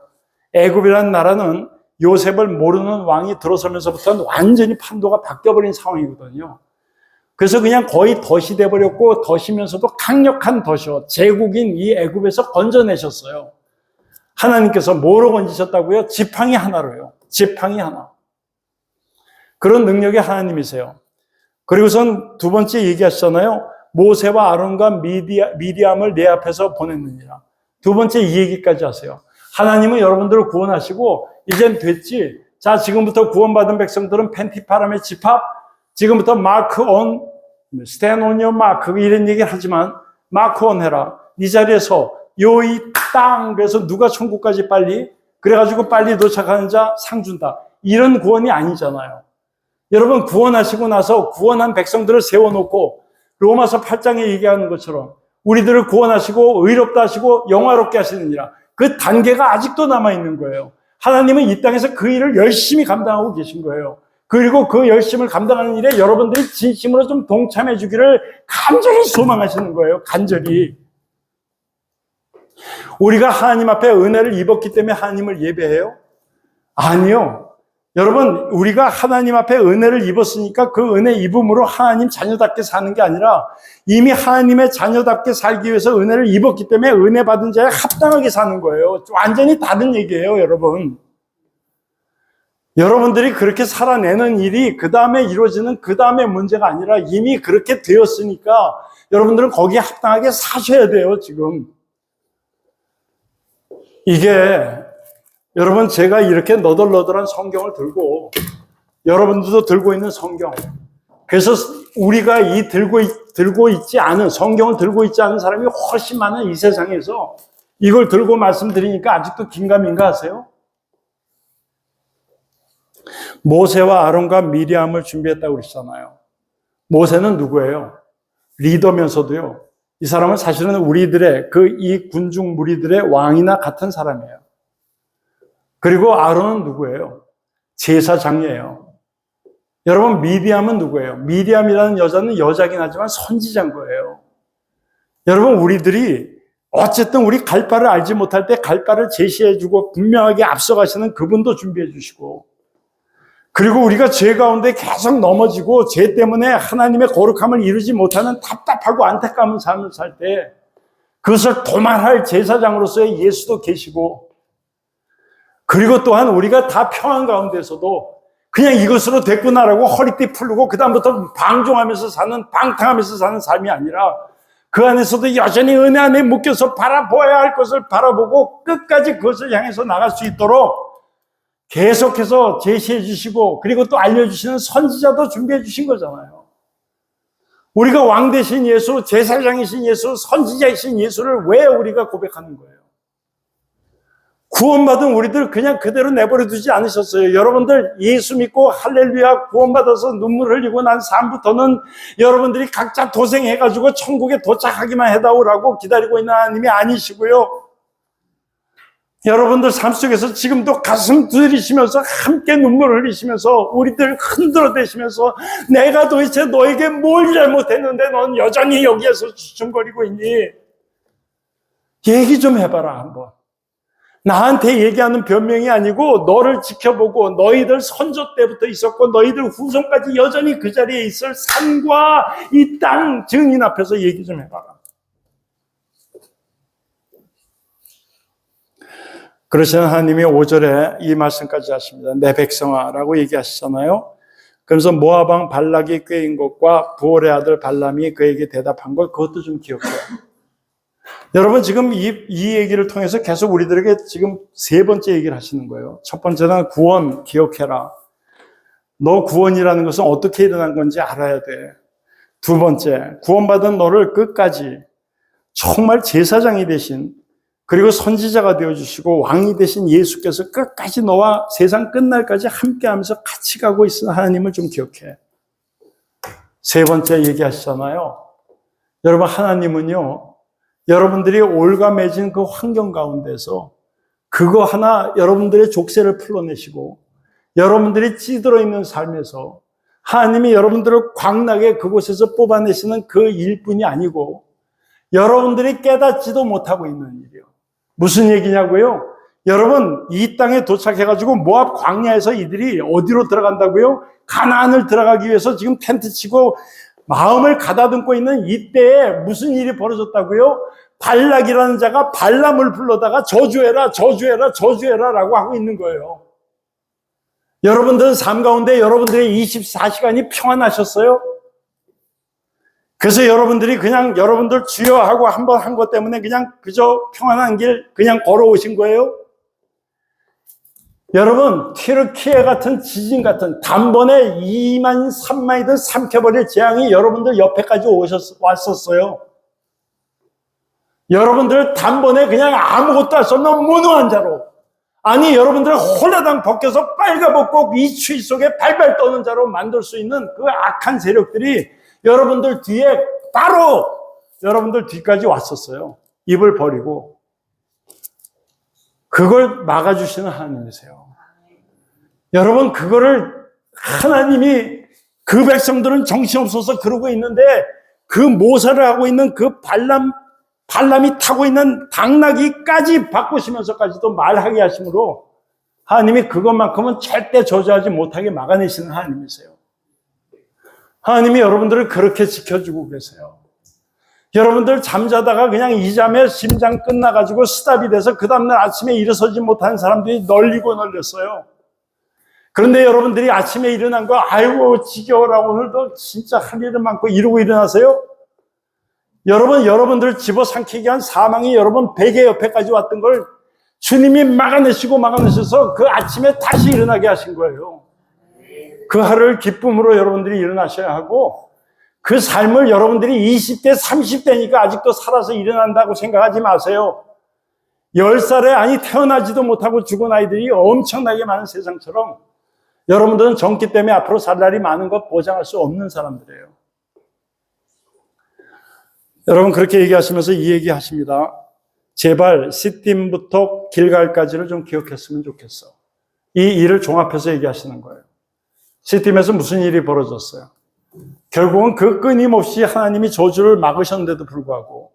애굽이라는 나라는 요셉을 모르는 왕이 들어서면서부터는 완전히 판도가 바뀌어버린 상황이거든요. 그래서 그냥 거의 덫이 돼버렸고 덫이면서도 강력한 덫이요. 제국인 이 애굽에서 건져내셨어요. 하나님께서 뭐로 건지셨다고요? 지팡이 하나로요. 지팡이 하나. 그런 능력의 하나님이세요. 그리고선 두 번째 얘기하시잖아요. 모세와 아론과 미디암을 내 앞에서 보냈느니라. 두 번째 이 얘기까지 하세요. 하나님은 여러분들을 구원하시고 이젠 됐지. 자, 지금부터 구원받은 백성들은 펜티파람의 집합, 지금부터 마크 온, 스탠 온 요 마크 이런 얘기를 하지만 마크 온 해라. 이 자리에서 요이 땅 그래서 누가 천국까지 빨리 그래가지고 빨리 도착하는 자 상 준다. 이런 구원이 아니잖아요. 여러분 구원하시고 나서 구원한 백성들을 세워놓고 로마서 8장에 얘기하는 것처럼 우리들을 구원하시고 의롭다 하시고 영화롭게 하시느니라. 그 단계가 아직도 남아있는 거예요. 하나님은 이 땅에서 그 일을 열심히 감당하고 계신 거예요. 그리고 그 열심을 감당하는 일에 여러분들이 진심으로 좀 동참해 주기를 간절히 소망하시는 거예요. 간절히. 우리가 하나님 앞에 은혜를 입었기 때문에 하나님을 예배해요? 아니요. 여러분, 우리가 하나님 앞에 은혜를 입었으니까 그 은혜 입음으로 하나님 자녀답게 사는 게 아니라 이미 하나님의 자녀답게 살기 위해서 은혜를 입었기 때문에 은혜 받은 자에 합당하게 사는 거예요. 완전히 다른 얘기예요, 여러분. 여러분들이 그렇게 살아내는 일이 그 다음에 이루어지는 그 다음에 문제가 아니라 이미 그렇게 되었으니까 여러분들은 거기에 합당하게 사셔야 돼요, 지금. 이게 여러분 제가 이렇게 너덜너덜한 성경을 들고 여러분들도 들고 있는 성경, 그래서 우리가 이 들고 있지 않은 성경을 들고 있지 않은 사람이 훨씬 많은 이 세상에서 이걸 들고 말씀드리니까 아직도 긴가민가 하세요? 모세와 아론과 미리암을 준비했다고 그러잖아요. 모세는 누구예요? 리더면서도요. 이 사람은 사실은 우리들의 이 군중 무리들의 왕이나 같은 사람이에요. 그리고 아론은 누구예요? 제사장이에요. 여러분 미디암은 누구예요? 미디암이라는 여자는 여자긴 하지만 선지자인 거예요. 여러분 우리들이 어쨌든 우리 갈 바를 알지 못할 때 갈 바를 제시해주고 분명하게 앞서가시는 그분도 준비해 주시고, 그리고 우리가 죄 가운데 계속 넘어지고 죄 때문에 하나님의 거룩함을 이루지 못하는 답답하고 안타까운 삶을 살 때 그것을 도말할 제사장으로서의 예수도 계시고, 그리고 또한 우리가 다 평안 가운데서도 그냥 이것으로 됐구나라고 허리띠 풀고 그 다음부터 방종하면서 사는, 방탕하면서 사는 삶이 아니라 그 안에서도 여전히 은혜 안에 묶여서 바라보아야 할 것을 바라보고 끝까지 그것을 향해서 나갈 수 있도록 계속해서 제시해 주시고, 그리고 또 알려주시는 선지자도 준비해 주신 거잖아요. 우리가 왕 대신 예수, 제사장이신 예수, 선지자이신 예수를 왜 우리가 고백하는 거예요? 구원받은 우리들 그냥 그대로 내버려 두지 않으셨어요. 여러분들 예수 믿고 할렐루야 구원받아서 눈물 흘리고 난 삶부터는 여러분들이 각자 도생해가지고 천국에 도착하기만 해다오라고 기다리고 있는 하나님이 아니시고요. 여러분들 삶 속에서 지금도 가슴 두드리시면서 함께 눈물 흘리시면서 우리들 흔들어대시면서 내가 도대체 너에게 뭘 잘못했는데 넌 여전히 여기에서 주춤거리고 있니? 얘기 좀 해봐라 한번. 나한테 얘기하는 변명이 아니고 너를 지켜보고 너희들 선조 때부터 있었고 너희들 후손까지 여전히 그 자리에 있을 산과 이 땅 증인 앞에서 얘기 좀 해봐라. 그러시는 하나님이 5절에 이 말씀까지 하십니다. 내 백성아라고 얘기하시잖아요. 그래서 모압 왕 발락이 꾀인 것과 부올의 아들 발람이 그에게 대답한 것, 그것도 좀 기억해요. 여러분 지금 이 얘기를 통해서 계속 우리들에게 지금 세 번째 얘기를 하시는 거예요. 첫 번째는 구원 기억해라. 너 구원이라는 것은 어떻게 일어난 건지 알아야 돼. 두 번째, 구원받은 너를 끝까지 정말 제사장이 되신, 그리고 선지자가 되어주시고 왕이 되신 예수께서 끝까지 너와 세상 끝날까지 함께하면서 같이 가고 있는 하나님을 좀 기억해. 세 번째 얘기하시잖아요. 여러분 하나님은요, 여러분들이 올가매진 그 환경 가운데서 그거 하나 여러분들의 족쇄를 풀어내시고 여러분들이 찌들어 있는 삶에서 하나님이 여러분들을 광나게 그곳에서 뽑아내시는 그 일뿐이 아니고 여러분들이 깨닫지도 못하고 있는 일이에요. 무슨 얘기냐고요? 여러분 이 땅에 도착해가지고 모압 광야에서 이들이 어디로 들어간다고요? 가나안을 들어가기 위해서 지금 텐트 치고 마음을 가다듬고 있는 이때에 무슨 일이 벌어졌다고요? 발락이라는 자가 발람을 불러다가 저주해라 저주해라 저주해라 라고 하고 있는 거예요. 여러분들 삶 가운데 여러분들의 24시간이 평안하셨어요? 그래서 여러분들이 그냥 여러분들 주여 하고 한번 한 것 때문에 그냥 그저 평안한 길 그냥 걸어오신 거예요? 여러분 튀르키예 같은 지진 같은 단번에 2만 3만이든 삼켜버릴 재앙이 여러분들 옆에까지 왔었어요. 여러분들 단번에 그냥 아무것도 할 수 없는 무능한 자로, 아니 여러분들을 홀라당 벗겨서 빨가벗고 이 추위 속에 발발 떠는 자로 만들 수 있는 그 악한 세력들이 여러분들 뒤에 바로 여러분들 뒤까지 왔었어요. 입을 버리고. 그걸 막아주시는 하나님이세요. 여러분 그거를 하나님이 그 백성들은 정신없어서 그러고 있는데 그 모사를 하고 있는 그 발람이 타고 있는 당나귀까지 바꾸시면서까지도 말하게 하심으로 하나님이 그것만큼은 절대 저주하지 못하게 막아내시는 하나님이세요. 하나님이 여러분들을 그렇게 지켜주고 계세요. 여러분들 잠자다가 그냥 이 잠에 심장 끝나가지고 스탑이 돼서 그 다음날 아침에 일어서지 못하는 사람들이 널리고 널렸어요. 그런데 여러분들이 아침에 일어난 거 아이고 지겨워라 오늘도 진짜 할 일은 많고 이러고 일어나세요? 여러분들 집어삼키게 한 사망이 여러분 베개 옆에까지 왔던 걸 주님이 막아내셔서 그 아침에 다시 일어나게 하신 거예요. 그 하루를 기쁨으로 여러분들이 일어나셔야 하고 그 삶을 여러분들이 20대, 30대니까 아직도 살아서 일어난다고 생각하지 마세요. 10살에 아니 태어나지도 못하고 죽은 아이들이 엄청나게 많은 세상처럼 여러분들은 젊기 때문에 앞으로 살 날이 많은 것 보장할 수 없는 사람들이에요. 여러분 그렇게 얘기하시면서 이 얘기하십니다. 제발 시딤부터 길갈까지를 좀 기억했으면 좋겠어. 이 일을 종합해서 얘기하시는 거예요. 시딤에서 무슨 일이 벌어졌어요? 결국은 그 끊임없이 하나님이 저주를 막으셨는데도 불구하고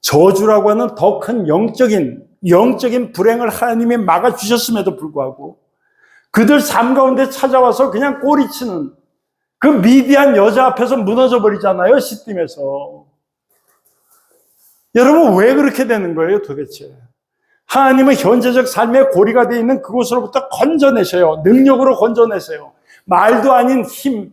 저주라고 하는 더 큰 영적인 불행을 하나님이 막아주셨음에도 불구하고 그들 삶 가운데 찾아와서 그냥 꼬리치는 그 미디안 여자 앞에서 무너져 버리잖아요. 시딤에서. 여러분 왜 그렇게 되는 거예요 도대체? 하나님은 현재적 삶의 고리가 되어 있는 그곳으로부터 건져내셔요. 능력으로 건져내세요. 말도 아닌 힘,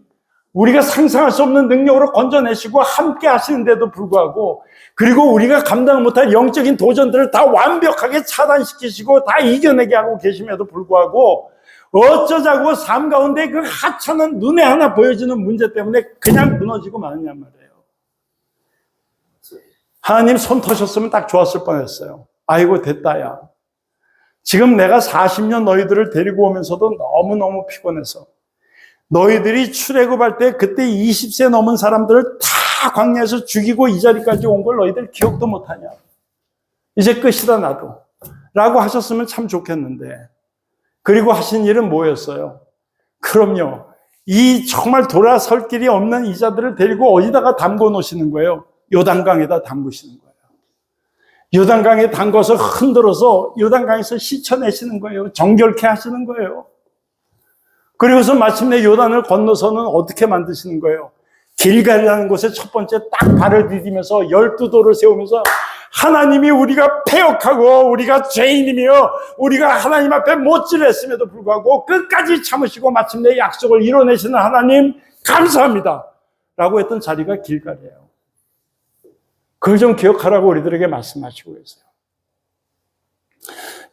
우리가 상상할 수 없는 능력으로 건져내시고 함께 하시는데도 불구하고 그리고 우리가 감당 못할 영적인 도전들을 다 완벽하게 차단시키시고 다 이겨내게 하고 계심에도 불구하고 어쩌자고 삶 가운데 그 하찮은 눈에 하나 보여지는 문제 때문에 그냥 무너지고 마느냐 말이에요. 하나님 손 터셨으면 딱 좋았을 뻔했어요. 아이고 됐다 야. 지금 내가 40년 너희들을 데리고 오면서도 너무너무 피곤해서 너희들이 출애굽할 때 그때 20세 넘은 사람들을 다 광야에서 죽이고 이 자리까지 온 걸 너희들 기억도 못하냐. 이제 끝이다 나도. 라고 하셨으면 참 좋겠는데 그리고 하신 일은 뭐였어요? 그럼요. 이 정말 돌아설 길이 없는 이 자들을 데리고 어디다가 담궈 놓으시는 거예요? 요단강에다 담그시는 거예요. 요단강에 담궈서 흔들어서 요단강에서 씻어내시는 거예요. 정결케 하시는 거예요. 그리고서 마침내 요단을 건너서는 어떻게 만드시는 거예요? 길갈이라는 곳에 첫 번째 딱 발을 디디면서 12돌을 세우면서 하나님이 우리가 패역하고 우리가 죄인이며 우리가 하나님 앞에 못질했음에도 불구하고 끝까지 참으시고 마침내 약속을 이뤄내시는 하나님 감사합니다 라고 했던 자리가 길갈이에요. 그걸 좀 기억하라고 우리들에게 말씀하시고 계세요.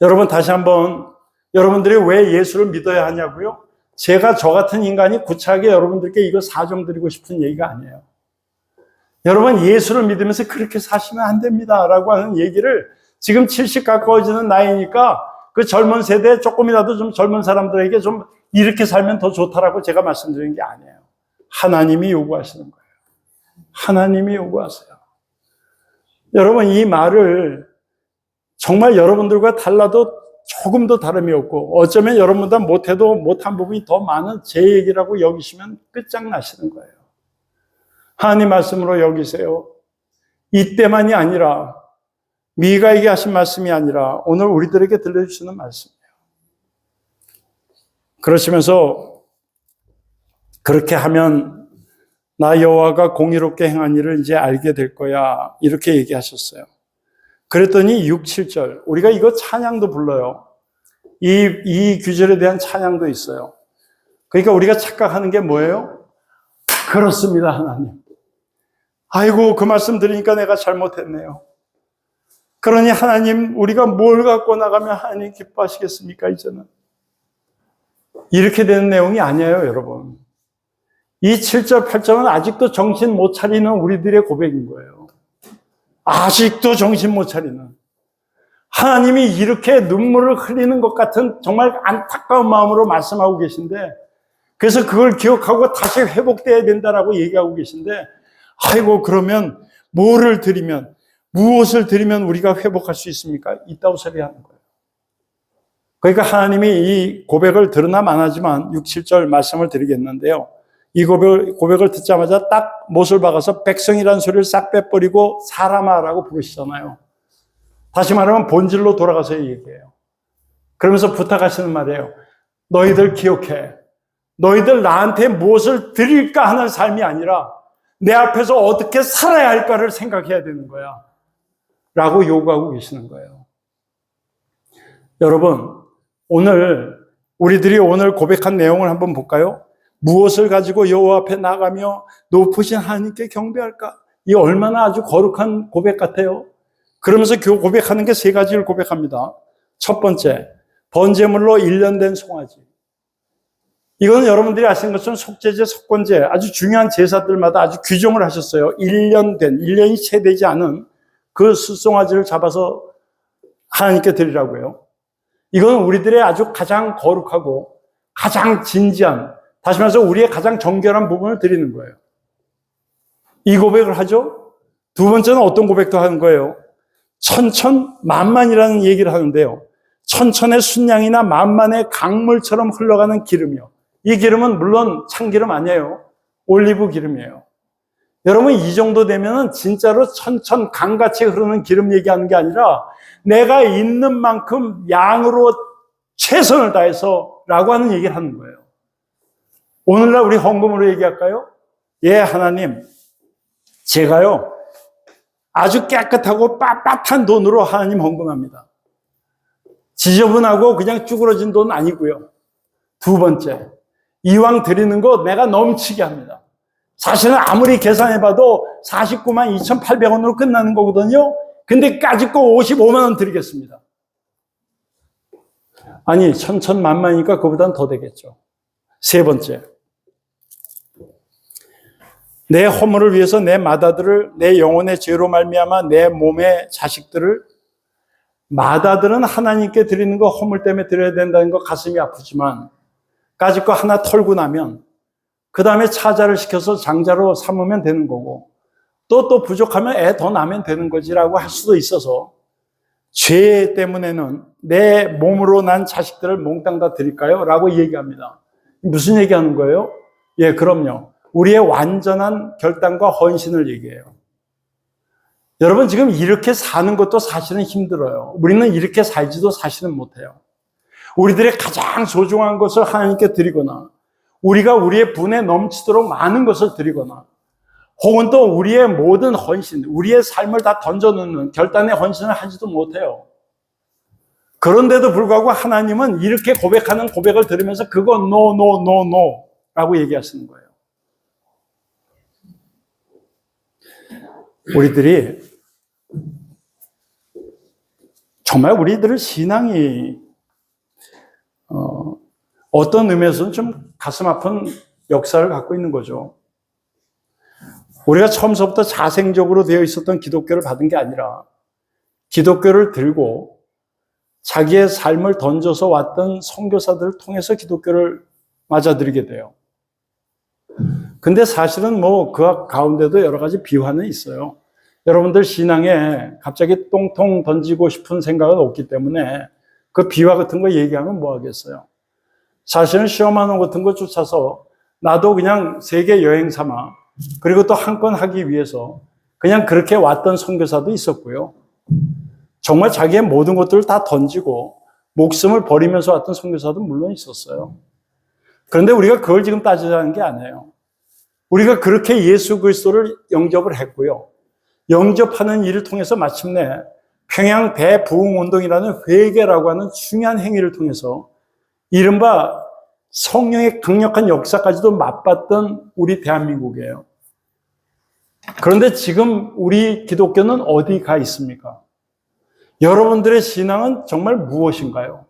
여러분, 다시 한번 여러분들이 왜 예수를 믿어야 하냐고요? 제가 저 같은 인간이 구차하게 여러분들께 이거 사정 드리고 싶은 얘기가 아니에요. 여러분, 예수를 믿으면서 그렇게 사시면 안 됩니다 라고 하는 얘기를 지금 70 가까워지는 나이니까 그 젊은 세대 조금이라도 좀 젊은 사람들에게 좀 이렇게 살면 더 좋다라고 제가 말씀드리는 게 아니에요. 하나님이 요구하시는 거예요. 하나님이 요구하세요. 여러분, 이 말을 정말 여러분들과 달라도 조금도 다름이 없고 어쩌면 여러분보다 못해도 못한 부분이 더 많은 제 얘기라고 여기시면 끝장나시는 거예요. 하나님 말씀으로 여기세요. 이때만이 아니라 미가에게 하신 말씀이 아니라 오늘 우리들에게 들려주시는 말씀이에요. 그러시면서 그렇게 하면 나 여호와가 공의롭게 행한 일을 이제 알게 될 거야 이렇게 얘기하셨어요. 그랬더니 6, 7절 우리가 이거 찬양도 불러요. 이 규절에 대한 찬양도 있어요. 그러니까 우리가 착각하는 게 뭐예요? 그렇습니다 하나님. 아이고 그 말씀 들으니까 내가 잘못했네요. 그러니 하나님 우리가 뭘 갖고 나가면 하나님 기뻐하시겠습니까 이제는? 이렇게 되는 내용이 아니에요 여러분. 이 7절 8절은 아직도 정신 못 차리는 우리들의 고백인 거예요. 아직도 정신 못 차리는 하나님이 이렇게 눈물을 흘리는 것 같은 정말 안타까운 마음으로 말씀하고 계신데 그래서 그걸 기억하고 다시 회복돼야 된다라고 얘기하고 계신데 아이고 그러면 뭐를 드리면 무엇을 드리면 우리가 회복할 수 있습니까? 있다고 소리하는 거예요. 그러니까 하나님이 이 고백을 들으나 마나지만 6, 7절 말씀을 드리겠는데요. 이 고백을 듣자마자 딱 못을 박아서 백성이라는 소리를 싹 빼버리고 사람아라고 부르시잖아요. 다시 말하면 본질로 돌아가서 얘기해요. 그러면서 부탁하시는 말이에요. 너희들 기억해. 너희들 나한테 무엇을 드릴까 하는 삶이 아니라 내 앞에서 어떻게 살아야 할까를 생각해야 되는 거야. 라고 요구하고 계시는 거예요. 여러분, 우리들이 오늘 고백한 내용을 한번 볼까요? 무엇을 가지고 여호와 앞에 나가며 높으신 하나님께 경배할까? 이 얼마나 아주 거룩한 고백 같아요. 그러면서 그 고백하는 게 3가지를 고백합니다. 첫 번째, 번제물로 1년 된 송아지. 이거는 여러분들이 아시는 것처럼 속죄제, 속건제 아주 중요한 제사들마다 아주 규정을 하셨어요. 1년이 채 되지 않은 그 숫송아지를 잡아서 하나님께 드리라고요. 이건 우리들의 아주 가장 거룩하고 가장 진지한, 다시 말해서 우리의 가장 정결한 부분을 드리는 거예요. 이 고백을 하죠. 두 번째는 어떤 고백도 하는 거예요. 천천만만이라는 얘기를 하는데요. 천천의 순양이나 만만의 강물처럼 흘러가는 기름이요. 이 기름은 물론 참기름 아니에요. 올리브 기름이에요. 여러분 이 정도 되면은 진짜로 천천 강같이 흐르는 기름 얘기하는 게 아니라 내가 있는 만큼 양으로 최선을 다해서 라고 하는 얘기를 하는 거예요. 오늘날 우리 헌금으로 얘기할까요? 예, 하나님, 제가요 아주 깨끗하고 빳빳한 돈으로 하나님 헌금합니다. 지저분하고 그냥 쭈그러진 돈 아니고요. 두 번째, 이왕 드리는 거 내가 넘치게 합니다. 사실은 아무리 계산해봐도 49만 2,800원으로 끝나는 거거든요. 근데 까짓 거 55만 원 드리겠습니다. 아니 천천만만이니까 그보다는 더 되겠죠. 세 번째, 내 허물을 위해서 내 맏아들을 내 영혼의 죄로 말미암아 내 몸의 자식들을, 맏아들은 하나님께 드리는 거 허물 때문에 드려야 된다는 거 가슴이 아프지만 까짓 거 하나 털고 나면 그 다음에 차자를 시켜서 장자로 삼으면 되는 거고 또 부족하면 애 더 낳으면 되는 거지라고 할 수도 있어서 죄 때문에는 내 몸으로 난 자식들을 몽땅 다 드릴까요? 라고 얘기합니다. 무슨 얘기하는 거예요? 예, 그럼요. 우리의 완전한 결단과 헌신을 얘기해요. 여러분, 지금 이렇게 사는 것도 사실은 힘들어요. 우리는 이렇게 살지도 사실은 못해요. 우리들의 가장 소중한 것을 하나님께 드리거나, 우리가 우리의 분에 넘치도록 많은 것을 드리거나, 혹은 또 우리의 모든 헌신, 우리의 삶을 다 던져놓는 결단의 헌신을 하지도 못해요. 그런데도 불구하고 하나님은 이렇게 고백하는 고백을 들으면서 그거 no, no, no, no 라고 얘기하시는 거예요. 우리들이 정말 우리들의 신앙이 어떤 의미에서는 좀 가슴 아픈 역사를 갖고 있는 거죠. 우리가 처음부터 자생적으로 되어 있었던 기독교를 받은 게 아니라 기독교를 들고 자기의 삶을 던져서 왔던 선교사들을 통해서 기독교를 맞아들이게 돼요. 근데 사실은 그 가운데도 여러 가지 비화는 있어요. 여러분들 신앙에 갑자기 똥통 던지고 싶은 생각은 없기 때문에 그 비화 같은 거 얘기하면 뭐 하겠어요. 사실은 시험하는 같은 거 쫓아서 나도 그냥 세계 여행 삼아 그리고 또 한 건 하기 위해서 그냥 그렇게 왔던 선교사도 있었고요. 정말 자기의 모든 것들을 다 던지고 목숨을 버리면서 왔던 선교사도 물론 있었어요. 그런데 우리가 그걸 지금 따지자는 게 아니에요. 우리가 그렇게 예수 그리스도를 영접을 했고요. 영접하는 일을 통해서 마침내 평양 대부흥운동이라는 회개라고 하는 중요한 행위를 통해서 이른바 성령의 강력한 역사까지도 맛봤던 우리 대한민국이에요. 그런데 지금 우리 기독교는 어디 가 있습니까? 여러분들의 신앙은 정말 무엇인가요?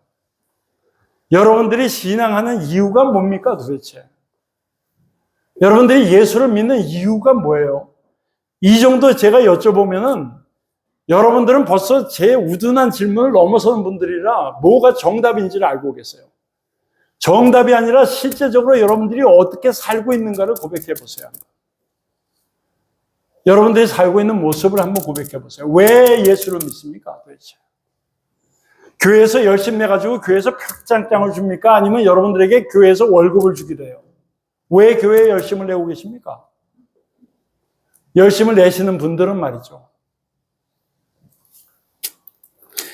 여러분들이 신앙하는 이유가 뭡니까 도대체? 여러분들이 예수를 믿는 이유가 뭐예요? 이 정도 제가 여쭤보면은 여러분들은 벌써 제 우둔한 질문을 넘어서는 분들이라 뭐가 정답인지를 알고 계세요. 정답이 아니라 실제적으로 여러분들이 어떻게 살고 있는가를 고백해 보세요. 여러분들이 살고 있는 모습을 한번 고백해 보세요. 왜 예수를 믿습니까 도대체? 교회에서 열심히 해가지고 교회에서 표창장을 줍니까? 아니면 여러분들에게 교회에서 월급을 주기도 해요? 왜 교회에 열심을 내고 계십니까? 열심을 내시는 분들은 말이죠.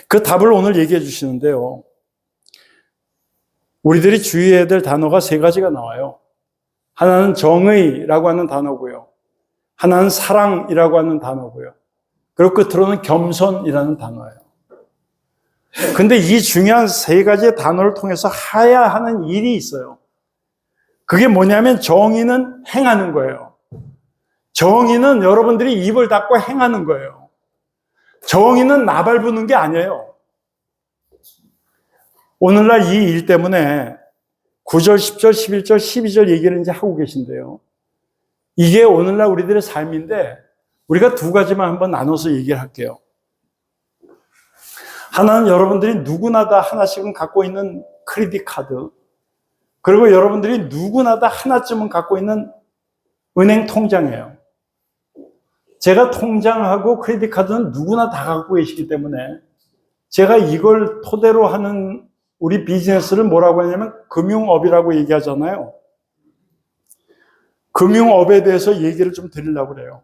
그 답을 오늘 얘기해 주시는데요. 우리들이 주의해야 될 단어가 세 가지가 나와요. 하나는 정의라고 하는 단어고요. 하나는 사랑이라고 하는 단어고요. 그리고 끝으로는 겸손이라는 단어예요. 근데 이 중요한 세 가지의 단어를 통해서 해야 하는 일이 있어요. 그게 뭐냐면 정의는 행하는 거예요. 정의는 여러분들이 입을 닫고 행하는 거예요. 정의는 나발부는 게 아니에요. 오늘날 이 일 때문에 9절, 10절, 11절, 12절 얘기를 이제 하고 계신데요. 이게 오늘날 우리들의 삶인데 우리가 두 가지만 한번 나눠서 얘기를 할게요. 하나는 여러분들이 누구나 다 하나씩은 갖고 있는 크레딧 카드, 그리고 여러분들이 누구나 다 하나쯤은 갖고 있는 은행 통장이에요. 제가 통장하고 크레딧 카드는 누구나 다 갖고 계시기 때문에 제가 이걸 토대로 하는 우리 비즈니스를 뭐라고 하냐면 금융업이라고 얘기하잖아요. 금융업에 대해서 얘기를 좀 드리려고 그래요.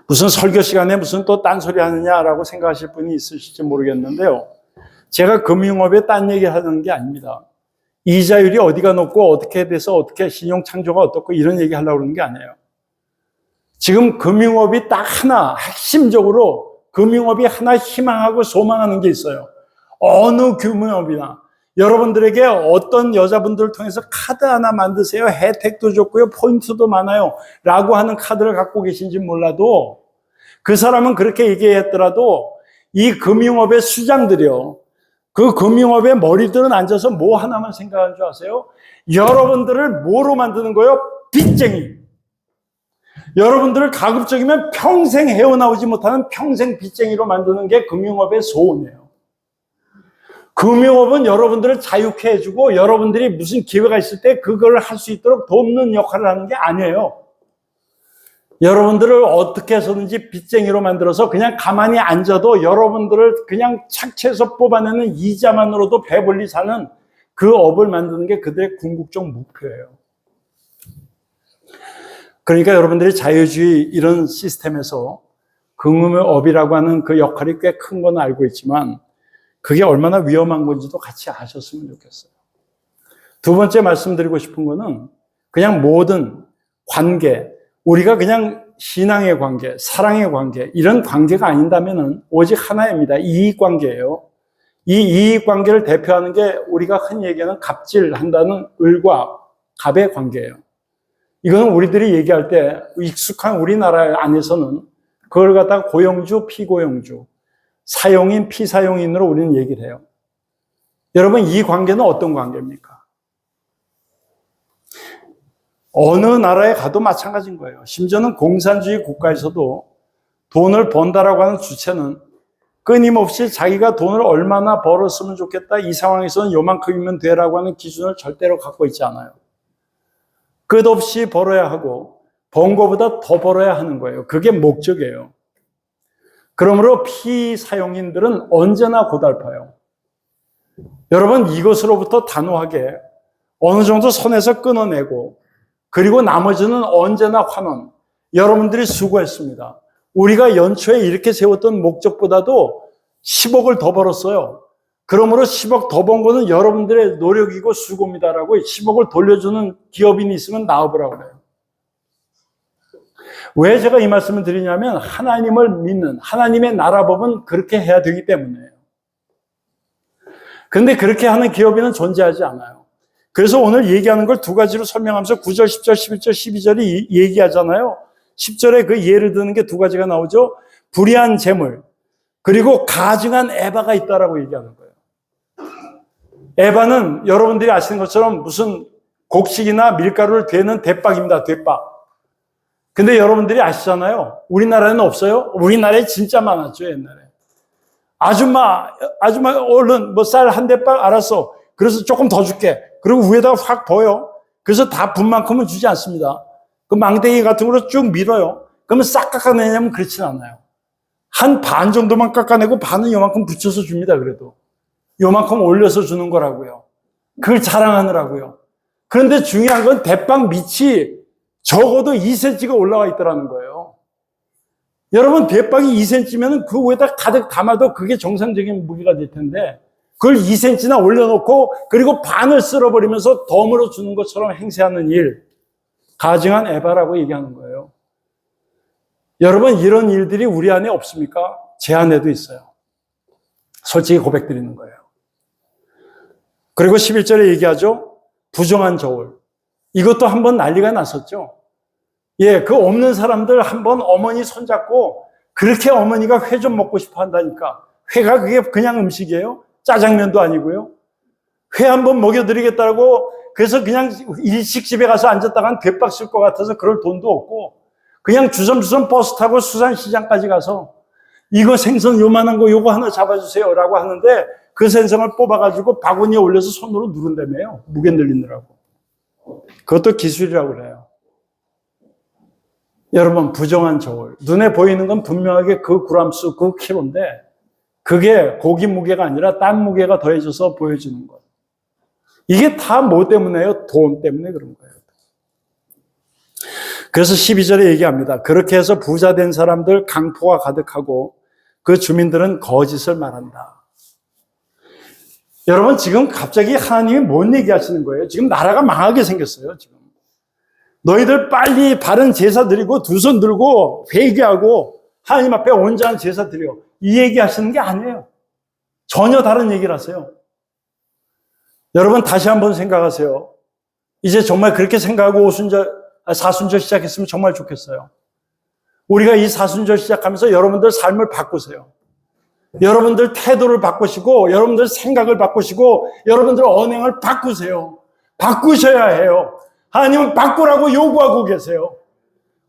무슨 설교 시간에 무슨 또 딴소리 하느냐라고 생각하실 분이 있으실지 모르겠는데요. 제가 금융업에 딴 얘기 하는 게 아닙니다. 이자율이 어디가 높고 어떻게 돼서 어떻게 신용 창조가 어떻고 이런 얘기 하려고 그러는 게 아니에요. 지금 금융업이 딱 하나, 핵심적으로 금융업이 하나 희망하고 소망하는 게 있어요. 어느 금융업이나 여러분들에게 어떤 여자분들을 통해서 카드 하나 만드세요. 혜택도 좋고요. 포인트도 많아요. 라고 하는 카드를 갖고 계신지 몰라도 그 사람은 그렇게 얘기했더라도 이 금융업의 수장들이요. 그 금융업의 머리들은 앉아서 뭐 하나만 생각하는 줄 아세요? 여러분들을 뭐로 만드는 거예요? 빚쟁이. 여러분들을 가급적이면 평생 헤어나오지 못하는 평생 빚쟁이로 만드는 게 금융업의 소원이에요. 금융업은 여러분들을 자유케 해주고 여러분들이 무슨 기회가 있을 때 그걸 할 수 있도록 돕는 역할을 하는 게 아니에요. 여러분들을 어떻게 해서든지 빚쟁이로 만들어서 그냥 가만히 앉아도 여러분들을 그냥 착취해서 뽑아내는 이자만으로도 배불리 사는 그 업을 만드는 게 그들의 궁극적 목표예요. 그러니까 여러분들이 자유주의 이런 시스템에서 긍음의 업이라고 하는 그 역할이 꽤 큰 건 알고 있지만 그게 얼마나 위험한 건지도 같이 아셨으면 좋겠어요. 두 번째 말씀드리고 싶은 거는 그냥 모든 관계, 우리가 그냥 신앙의 관계, 사랑의 관계, 이런 관계가 아닌다면은 오직 하나입니다. 이익 관계예요. 이 이익 관계를 대표하는 게 우리가 흔히 얘기하는 갑질한다는 을과 갑의 관계예요. 이거는 우리들이 얘기할 때 익숙한 우리나라 안에서는 그걸 갖다가 고용주, 피고용주, 사용인, 피사용인으로 우리는 얘기를 해요. 여러분, 이 관계는 어떤 관계입니까? 어느 나라에 가도 마찬가지인 거예요. 심지어는 공산주의 국가에서도 돈을 번다라고 하는 주체는 끊임없이 자기가 돈을 얼마나 벌었으면 좋겠다, 이 상황에서는 요만큼이면 되라고 하는 기준을 절대로 갖고 있지 않아요. 끝없이 벌어야 하고 번 거보다 더 벌어야 하는 거예요. 그게 목적이에요. 그러므로 피사용인들은 언제나 고달파요. 여러분, 이것으로부터 단호하게 어느 정도 선에서 끊어내고 그리고 나머지는 언제나 환원. 여러분들이 수고했습니다. 우리가 연초에 이렇게 세웠던 목적보다도 10억을 더 벌었어요. 그러므로 10억 더 번 거는 여러분들의 노력이고 수고입니다라고 10억을 돌려주는 기업인이 있으면 나와보라고 그래요. 왜 제가 이 말씀을 드리냐면 하나님을 믿는 하나님의 나라 법은 그렇게 해야 되기 때문이에요. 그런데 그렇게 하는 기업인은 존재하지 않아요. 그래서 오늘 얘기하는 걸 두 가지로 설명하면서 9절, 10절, 11절, 12절이 얘기하잖아요. 10절에 그 예를 드는 게 두 가지가 나오죠. 불의한 재물, 그리고 가증한 에바가 있다라고 얘기하는 거예요. 에바는 여러분들이 아시는 것처럼 무슨 곡식이나 밀가루를 되는 대박입니다. 대박. 근데 여러분들이 아시잖아요. 우리나라에는 없어요? 우리나라에 진짜 많았죠, 옛날에. 아줌마, 얼른 뭐 쌀 한 대박 알았어. 그래서 조금 더 줄게. 그리고 위에다가 확 버요. 그래서 다 분만큼은 주지 않습니다. 그 망대기 같은 걸로 쭉 밀어요. 그러면 싹 깎아내냐면 그렇진 않아요. 한 반 정도만 깎아내고 반은 요만큼 붙여서 줍니다, 그래도. 요만큼 올려서 주는 거라고요. 그걸 자랑하느라고요. 그런데 중요한 건 대빵 밑이 적어도 2cm가 올라와 있더라는 거예요. 여러분, 대빵이 2cm면 그 위에다 가득 담아도 그게 정상적인 무게가 될 텐데 그걸 2cm나 올려놓고 그리고 반을 쓸어버리면서 덤으로 주는 것처럼 행세하는 일, 가증한 에바라고 얘기하는 거예요. 여러분, 이런 일들이 우리 안에 없습니까? 제 안에도 있어요. 솔직히 고백드리는 거예요. 그리고 11절에 얘기하죠. 부정한 저울. 이것도 한번 난리가 났었죠. 예, 그 없는 사람들 한번 어머니 손잡고 그렇게 어머니가 회 좀 먹고 싶어 한다니까. 회가 그게 그냥 음식이에요? 짜장면도 아니고요. 회 한번 먹여드리겠다고 그래서 그냥 일식집에 가서 앉았다간 대박 쓸 것 같아서 그럴 돈도 없고 그냥 주섬주섬 버스 타고 수산시장까지 가서 이거 생선 요만한 거 요거 하나 잡아주세요 라고 하는데 그 생선을 뽑아가지고 바구니에 올려서 손으로 누른다며요. 무게 늘리느라고. 그것도 기술이라고 그래요. 여러분, 부정한 저울. 눈에 보이는 건 분명하게 그 그램수, 그 킬로인데 그게 고기 무게가 아니라 딴 무게가 더해져서 보여지는 것. 이게 다 뭐 때문에요? 돈 때문에 그런 거예요. 그래서 12절에 얘기합니다. 그렇게 해서 부자 된 사람들 강포가 가득하고 그 주민들은 거짓을 말한다. 여러분, 지금 갑자기 하나님이 뭔 얘기하시는 거예요? 지금 나라가 망하게 생겼어요, 지금. 너희들 빨리 바른 제사 드리고 두 손 들고 회개하고 하나님 앞에 온전한 제사 드려. 이 얘기 하시는 게 아니에요. 전혀 다른 얘기를 하세요. 여러분, 다시 한번 생각하세요. 이제 정말 그렇게 생각하고 사순절 시작했으면 정말 좋겠어요. 우리가 이 사순절 시작하면서 여러분들 삶을 바꾸세요. 여러분들 태도를 바꾸시고 여러분들 생각을 바꾸시고 여러분들 언행을 바꾸세요. 바꾸셔야 해요. 하나님은 바꾸라고 요구하고 계세요.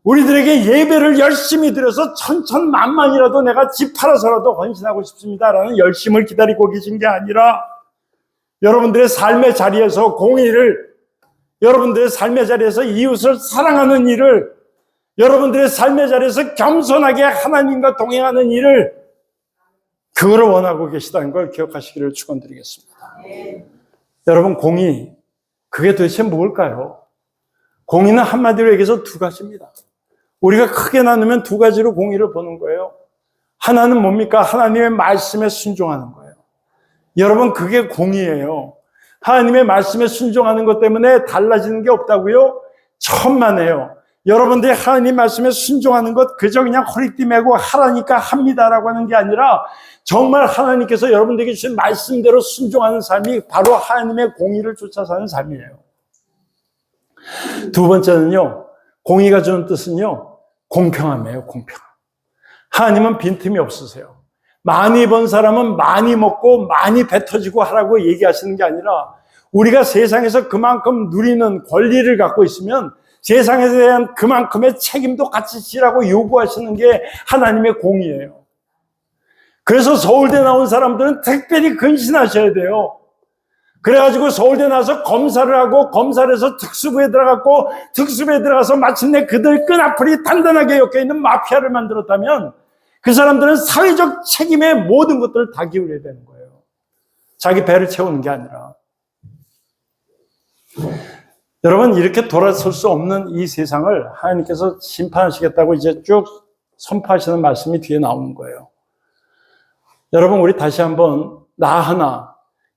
우리들에게 예배를 열심히 드려서 천천만만이라도 내가 집 팔아서라도 헌신하고 싶습니다라는 열심을 기다리고 계신 게 아니라 여러분들의 삶의 자리에서 공의를, 여러분들의 삶의 자리에서 이웃을 사랑하는 일을, 여러분들의 삶의 자리에서 겸손하게 하나님과 동행하는 일을, 그거를 원하고 계시다는 걸 기억하시기를 축원드리겠습니다. 여러분, 공의, 그게 도대체 뭘까요? 공의는 한마디로 얘기해서 두 가지입니다. 우리가 크게 나누면 두 가지로 공의를 보는 거예요. 하나는 뭡니까? 하나님의 말씀에 순종하는 거예요. 여러분, 그게 공의예요. 하나님의 말씀에 순종하는 것 때문에 달라지는 게 없다고요? 천만에요. 여러분들이 하나님 말씀에 순종하는 것 그저 그냥 허리띠 메고 하라니까 합니다라고 하는 게 아니라 정말 하나님께서 여러분들에게 주신 말씀대로 순종하는 삶이 바로 하나님의 공의를 쫓아 사는 삶이에요. 두 번째는요, 공의가 주는 뜻은요, 공평함이에요. 공평함. 하나님은 빈틈이 없으세요. 많이 번 사람은 많이 먹고 많이 배 터지고 하라고 얘기하시는 게 아니라 우리가 세상에서 그만큼 누리는 권리를 갖고 있으면 세상에 대한 그만큼의 책임도 같이 지라고 요구하시는 게 하나님의 공의예요. 그래서 서울대 나온 사람들은 특별히 근신하셔야 돼요. 그래가지고 서울대 나와서 검사를 하고 검사를 해서 특수부에 들어갔고 특수부에 들어가서 마침내 그들 끈앞풀이 단단하게 엮여있는 마피아를 만들었다면 그 사람들은 사회적 책임의 모든 것들을 다 기울여야 되는 거예요. 자기 배를 채우는 게 아니라. 여러분, 이렇게 돌아설 수 없는 이 세상을 하나님께서 심판하시겠다고 이제 쭉 선포하시는 말씀이 뒤에 나오는 거예요. 여러분, 우리 다시 한번 나 하나,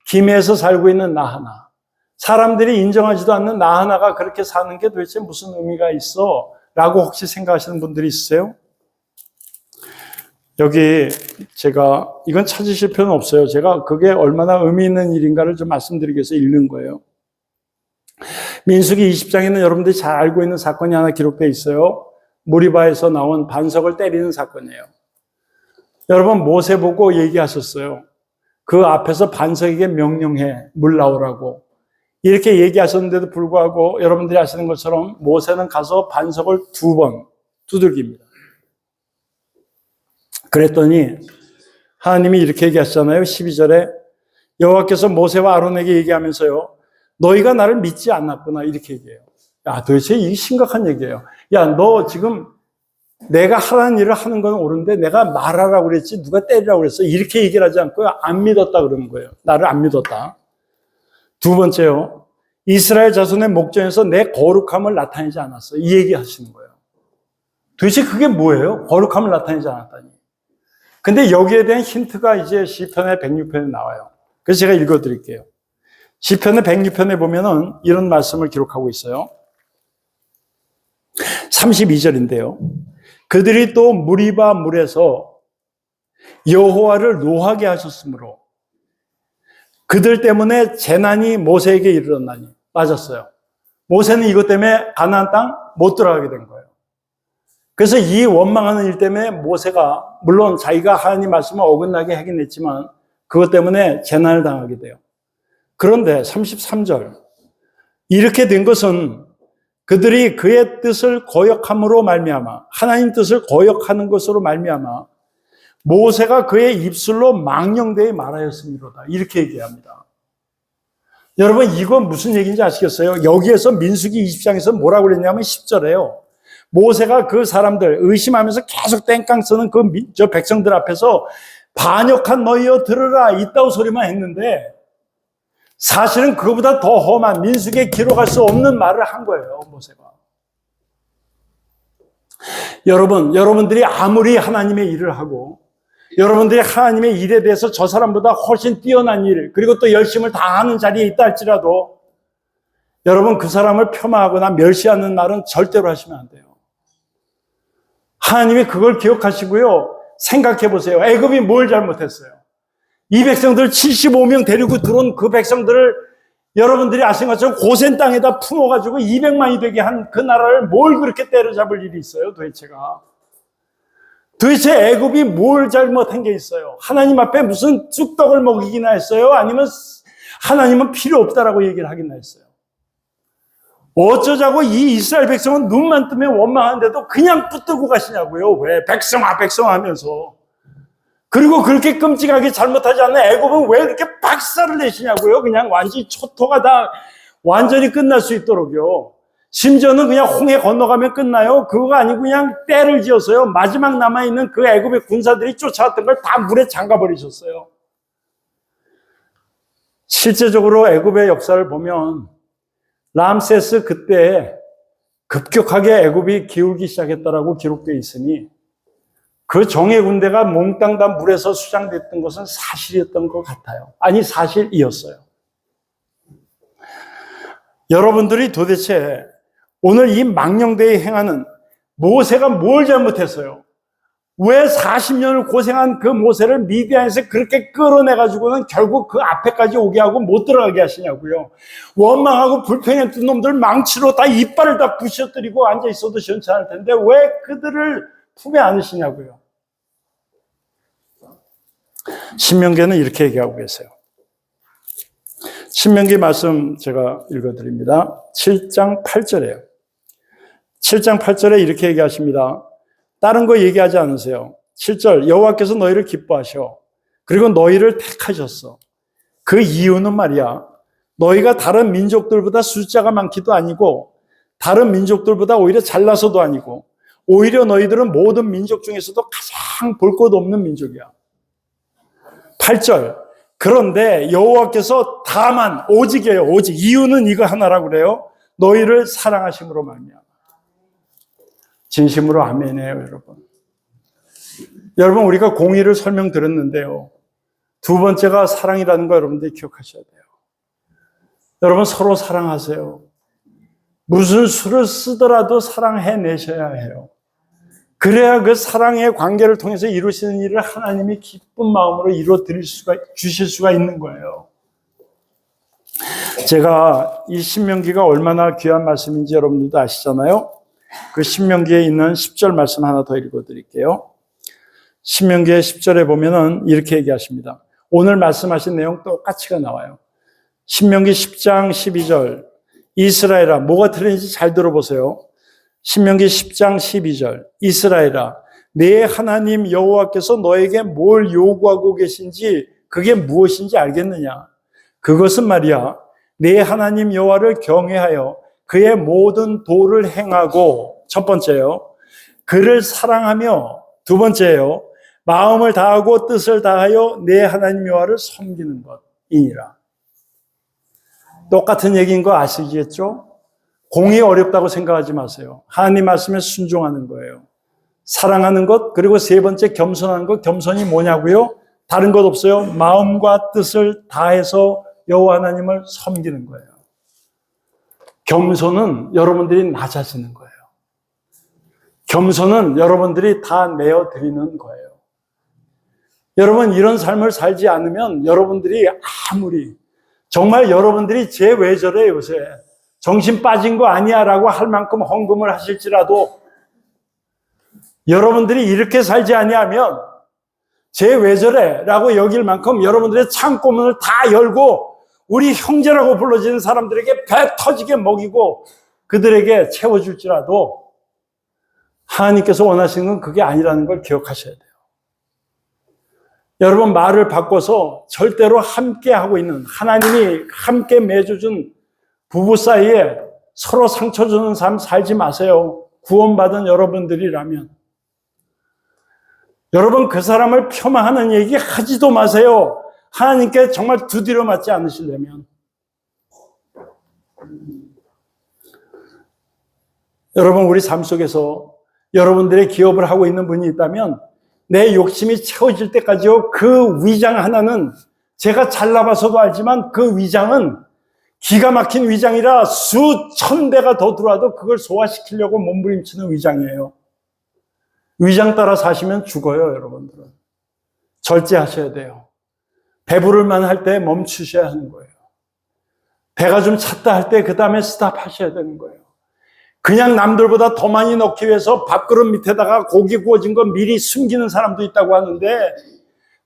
김해에서 살고 있는 나 하나, 사람들이 인정하지도 않는 나 하나가 그렇게 사는 게 도대체 무슨 의미가 있어? 라고 혹시 생각하시는 분들이 있으세요? 여기 제가 이건 찾으실 필요는 없어요. 제가 그게 얼마나 의미 있는 일인가를 좀 말씀드리기 위해서 읽는 거예요. 민수기 20장에는 여러분들이 잘 알고 있는 사건이 하나 기록되어 있어요. 무리바에서 나온 반석을 때리는 사건이에요. 여러분, 모세 보고 얘기하셨어요. 그 앞에서 반석에게 명령해 물 나오라고 이렇게 얘기하셨는데도 불구하고 여러분들이 아시는 것처럼 모세는 가서 반석을 2번 두들깁니다. 그랬더니 하나님이 이렇게 얘기하시잖아요. 12절에 여호와께서 모세와 아론에게 얘기하면서요, 너희가 나를 믿지 않았구나 이렇게 얘기해요. 야, 도대체 이게 심각한 얘기예요. 야, 너 지금 내가 하라는 일을 하는 건 옳은데 내가 말하라고 그랬지 누가 때리라고 그랬어? 이렇게 얘기를 하지 않고요, 안 믿었다 그러는 거예요. 나를 안 믿었다. 두 번째요, 이스라엘 자손의 목전에서 내 거룩함을 나타내지 않았어. 이 얘기 하시는 거예요. 도대체 그게 뭐예요? 거룩함을 나타내지 않았다니. 근데 여기에 대한 힌트가 이제 시편의 106편에 나와요. 그래서 제가 읽어드릴게요. 시편의 106편에 보면은 이런 말씀을 기록하고 있어요. 32절인데요. 그들이 또 무리바 물에서 여호와를 노하게 하셨으므로 그들 때문에 재난이 모세에게 이르렀나니. 맞았어요. 모세는 이것 때문에 가나안 땅 못 들어가게 된 거예요. 그래서 이 원망하는 일 때문에 모세가 물론 자기가 하나님 말씀을 어긋나게 하긴 했지만 그것 때문에 재난을 당하게 돼요. 그런데 33절, 이렇게 된 것은 그들이 그의 뜻을 거역함으로 말미암아, 하나님 뜻을 거역하는 것으로 말미암아 모세가 그의 입술로 망령되이 말하였음이로다. 이렇게 얘기합니다. 여러분, 이건 무슨 얘기인지 아시겠어요? 여기에서 민수기 20장에서 뭐라고 그랬냐면 10절에요. 모세가 그 사람들 의심하면서 계속 땡깡 쓰는 저 백성들 앞에서 반역한 너희여 들으라 이따오 소리만 했는데 사실은 그거보다 더 험한 민수기에 기록할 수 없는 말을 한 거예요, 모세가. 여러분들이 아무리 하나님의 일을 하고 여러분들이 하나님의 일에 대해서 저 사람보다 훨씬 뛰어난 일, 그리고 또 열심을 다하는 자리에 있다 할지라도 여러분 그 사람을 폄하하거나 멸시하는 말은 절대로 하시면 안 돼요. 하나님이 그걸 기억하시고요. 생각해 보세요. 애굽이 뭘 잘못했어요? 이 백성들 75명 데리고 들어온 그 백성들을 여러분들이 아시는 것처럼 고센 땅에다 품어가지고 200만이 되게 한 그 나라를 뭘 그렇게 때려잡을 일이 있어요, 도대체가. 도대체 애굽이 뭘 잘못한 게 있어요? 하나님 앞에 무슨 쑥떡을 먹이기나 했어요? 아니면 하나님은 필요 없다라고 얘기를 하기나 했어요? 어쩌자고 이 이스라엘 백성은 눈만 뜨면 원망하는데도 그냥 붙들고 가시냐고요. 왜? 백성아 백성아 하면서. 그리고 그렇게 끔찍하게 잘못하지 않는 애굽은 왜 이렇게 박살을 내시냐고요. 그냥 완전히 초토가 다 완전히 끝날 수 있도록요. 심지어는 그냥 홍해 건너가면 끝나요. 그거가 아니고 그냥 때를 지어서요. 마지막 남아있는 그 애굽의 군사들이 쫓아왔던 걸 다 물에 잠가버리셨어요. 실제적으로 애굽의 역사를 보면 람세스 그때 급격하게 애굽이 기울기 시작했다라고 기록되어 있으니 그 정예 군대가 몽땅 다 물에서 수장됐던 것은 사실이었던 것 같아요. 아니, 사실이었어요. 여러분들이 도대체 오늘 이 망령되이 행하는 모세가 뭘 잘못했어요? 왜 40년을 고생한 그 모세를 미디안에서 그렇게 끌어내가지고는 결국 그 앞에까지 오게 하고 못 들어가게 하시냐고요. 원망하고 불평했던 놈들 망치로 다 이빨을 다 부셔뜨리고 앉아있어도 시원찮을 텐데 왜 그들을 품에 안으시냐고요. 신명기는 이렇게 얘기하고 계세요. 신명기 말씀 제가 읽어드립니다. 7장 8절이에요. 7장 8절에 이렇게 얘기하십니다. 다른 거 얘기하지 않으세요. 7절, 여호와께서 너희를 기뻐하셔. 그리고 너희를 택하셨어. 그 이유는 말이야, 너희가 다른 민족들보다 숫자가 많기도 아니고 다른 민족들보다 오히려 잘나서도 아니고 오히려 너희들은 모든 민족 중에서도 가장 볼 것 없는 민족이야. 8절, 그런데 여호와께서 다만, 오직이에요. 오직. 이유는 이거 하나라고 그래요. 너희를 사랑하심으로 말미암아. 진심으로 아멘이에요, 여러분. 여러분, 우리가 공의를 설명드렸는데요. 두 번째가 사랑이라는 거 여러분들이 기억하셔야 돼요. 여러분, 서로 사랑하세요. 무슨 수를 쓰더라도 사랑해내셔야 해요. 그래야 그 사랑의 관계를 통해서 이루시는 일을 하나님이 기쁜 마음으로 주실 수가 있는 거예요. 제가 이 신명기가 얼마나 귀한 말씀인지 여러분들도 아시잖아요. 그 신명기에 있는 10절 말씀 하나 더 읽어드릴게요. 신명기의 10절에 보면은 이렇게 얘기하십니다. 오늘 말씀하신 내용 똑같이가 나와요. 신명기 10장 12절, 이스라엘아, 뭐가 틀린지 잘 들어보세요. 신명기 10장 12절, 이스라엘아, 내 하나님 여호와께서 너에게 뭘 요구하고 계신지 그게 무엇인지 알겠느냐? 그것은 말이야, 내 하나님 여호와를 경외하여 그의 모든 도를 행하고, 첫 번째요, 그를 사랑하며, 두 번째요, 마음을 다하고 뜻을 다하여 내 하나님 여호와를 섬기는 것이니라. 똑같은 얘기인 거 아시겠죠? 공이 어렵다고 생각하지 마세요. 하나님 말씀에 순종하는 거예요. 사랑하는 것, 그리고 세 번째 겸손하는 것. 겸손이 뭐냐고요? 다른 것 없어요. 마음과 뜻을 다해서 여호와 하나님을 섬기는 거예요. 겸손은 여러분들이 낮아지는 거예요. 겸손은 여러분들이 다 내어드리는 거예요. 여러분, 이런 삶을 살지 않으면 여러분들이 아무리, 정말 여러분들이 쟤 왜 저래 요새 정신 빠진 거 아니야 라고 할 만큼 헌금을 하실지라도 여러분들이 이렇게 살지 아니하면 쟤 왜 저래 라고 여길 만큼 여러분들의 창고문을 다 열고 우리 형제라고 불러지는 사람들에게 배 터지게 먹이고 그들에게 채워줄지라도 하나님께서 원하시는 건 그게 아니라는 걸 기억하셔야 돼요. 여러분, 말을 바꿔서 절대로 함께 하고 있는, 하나님이 함께 맺어준 부부 사이에 서로 상처 주는 삶 살지 마세요. 구원받은 여러분들이라면. 여러분, 그 사람을 폄하하는 얘기 하지도 마세요. 하나님께 정말 두드려 맞지 않으시려면. 여러분, 우리 삶 속에서 여러분들의 기업을 하고 있는 분이 있다면 내 욕심이 채워질 때까지요, 그 위장 하나는 제가 잘나봐서도 알지만 그 위장은 기가 막힌 위장이라 수천 배가 더 들어와도 그걸 소화시키려고 몸부림치는 위장이에요. 위장 따라 사시면 죽어요, 여러분들은. 절제하셔야 돼요. 배부를만 할 때 멈추셔야 하는 거예요. 배가 좀 찼다 할 때 그 다음에 스탑하셔야 되는 거예요. 그냥 남들보다 더 많이 넣기 위해서 밥그릇 밑에다가 고기 구워진 거 미리 숨기는 사람도 있다고 하는데,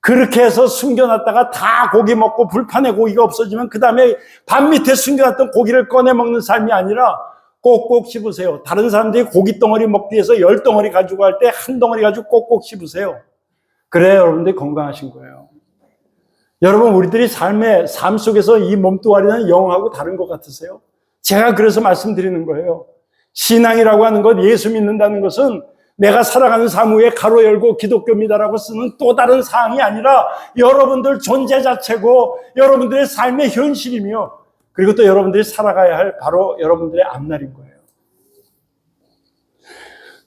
그렇게 해서 숨겨놨다가 다 고기 먹고 불판에 고기가 없어지면 그 다음에 밥 밑에 숨겨놨던 고기를 꺼내 먹는 삶이 아니라 꼭꼭 씹으세요. 다른 사람들이 고기 덩어리 먹기 위해서 10덩어리 가지고 갈 때 한 덩어리 가지고 꼭꼭 씹으세요. 그래야 여러분들이 건강하신 거예요. 여러분, 우리들이 삶 속에서 이 몸뚱아리는 영하고 다른 것 같으세요? 제가 그래서 말씀드리는 거예요. 신앙이라고 하는 것, 예수 믿는다는 것은 내가 살아가는 삶 위에 가로 열고 기독교입니다라고 쓰는 또 다른 사항이 아니라 여러분들 존재 자체고 여러분들의 삶의 현실이며, 그리고 또 여러분들이 살아가야 할 바로 여러분들의 앞날인 거예요.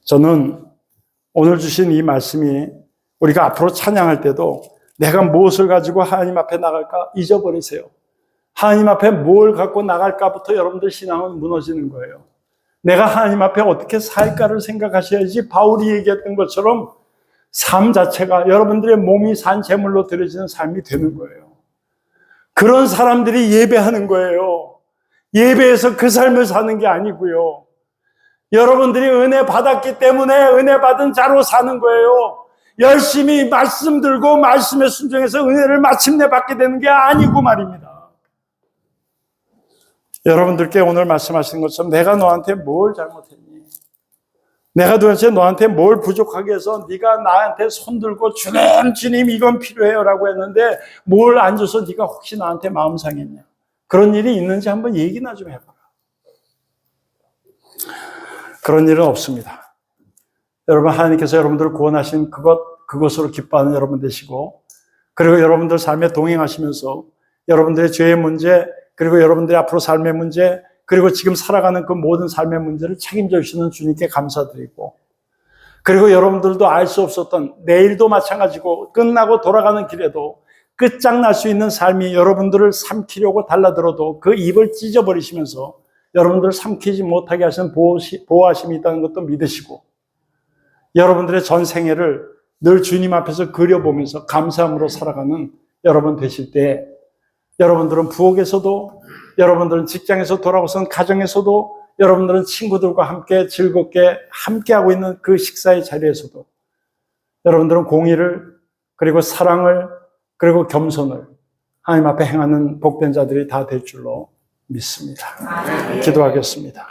저는 오늘 주신 이 말씀이 우리가 앞으로 찬양할 때도 내가 무엇을 가지고 하나님 앞에 나갈까 잊어버리세요. 하나님 앞에 뭘 갖고 나갈까부터 여러분들 신앙은 무너지는 거예요. 내가 하나님 앞에 어떻게 살까를 생각하셔야지 바울이 얘기했던 것처럼 삶 자체가 여러분들의 몸이 산 제물로 드려지는 삶이 되는 거예요. 그런 사람들이 예배하는 거예요. 예배에서 그 삶을 사는 게 아니고요. 여러분들이 은혜 받았기 때문에 은혜 받은 자로 사는 거예요. 열심히 말씀 들고 말씀에 순종해서 은혜를 마침내 받게 되는 게 아니고 말입니다. 여러분들께 오늘 말씀하신 것처럼 내가 너한테 뭘 잘못했니? 내가 도대체 너한테 뭘 부족하게 해서 네가 나한테 손들고 주님 이건 필요해요 라고 했는데 뭘 안 줘서 네가 혹시 나한테 마음 상했냐? 그런 일이 있는지 한번 얘기나 좀 해봐라. 그런 일은 없습니다. 여러분, 하나님께서 여러분들을 구원하신 그것으로 기뻐하는 여러분 되시고, 그리고 여러분들 삶에 동행하시면서 여러분들의 죄의 문제, 그리고 여러분들의 앞으로 삶의 문제, 그리고 지금 살아가는 그 모든 삶의 문제를 책임져 주시는 주님께 감사드리고, 그리고 여러분들도 알 수 없었던 내일도 마찬가지고 끝나고 돌아가는 길에도 끝장날 수 있는 삶이 여러분들을 삼키려고 달라들어도 그 입을 찢어버리시면서 여러분들을 삼키지 못하게 하시는 보호하심이 있다는 것도 믿으시고, 여러분들의 전 생애를 늘 주님 앞에서 그려보면서 감사함으로 살아가는 여러분 되실 때, 여러분들은 부엌에서도, 여러분들은 직장에서 돌아오선 가정에서도, 여러분들은 친구들과 함께 즐겁게 함께하고 있는 그 식사의 자리에서도 여러분들은 공의를, 그리고 사랑을, 그리고 겸손을 하나님 앞에 행하는 복된 자들이 다 될 줄로 믿습니다. 기도하겠습니다.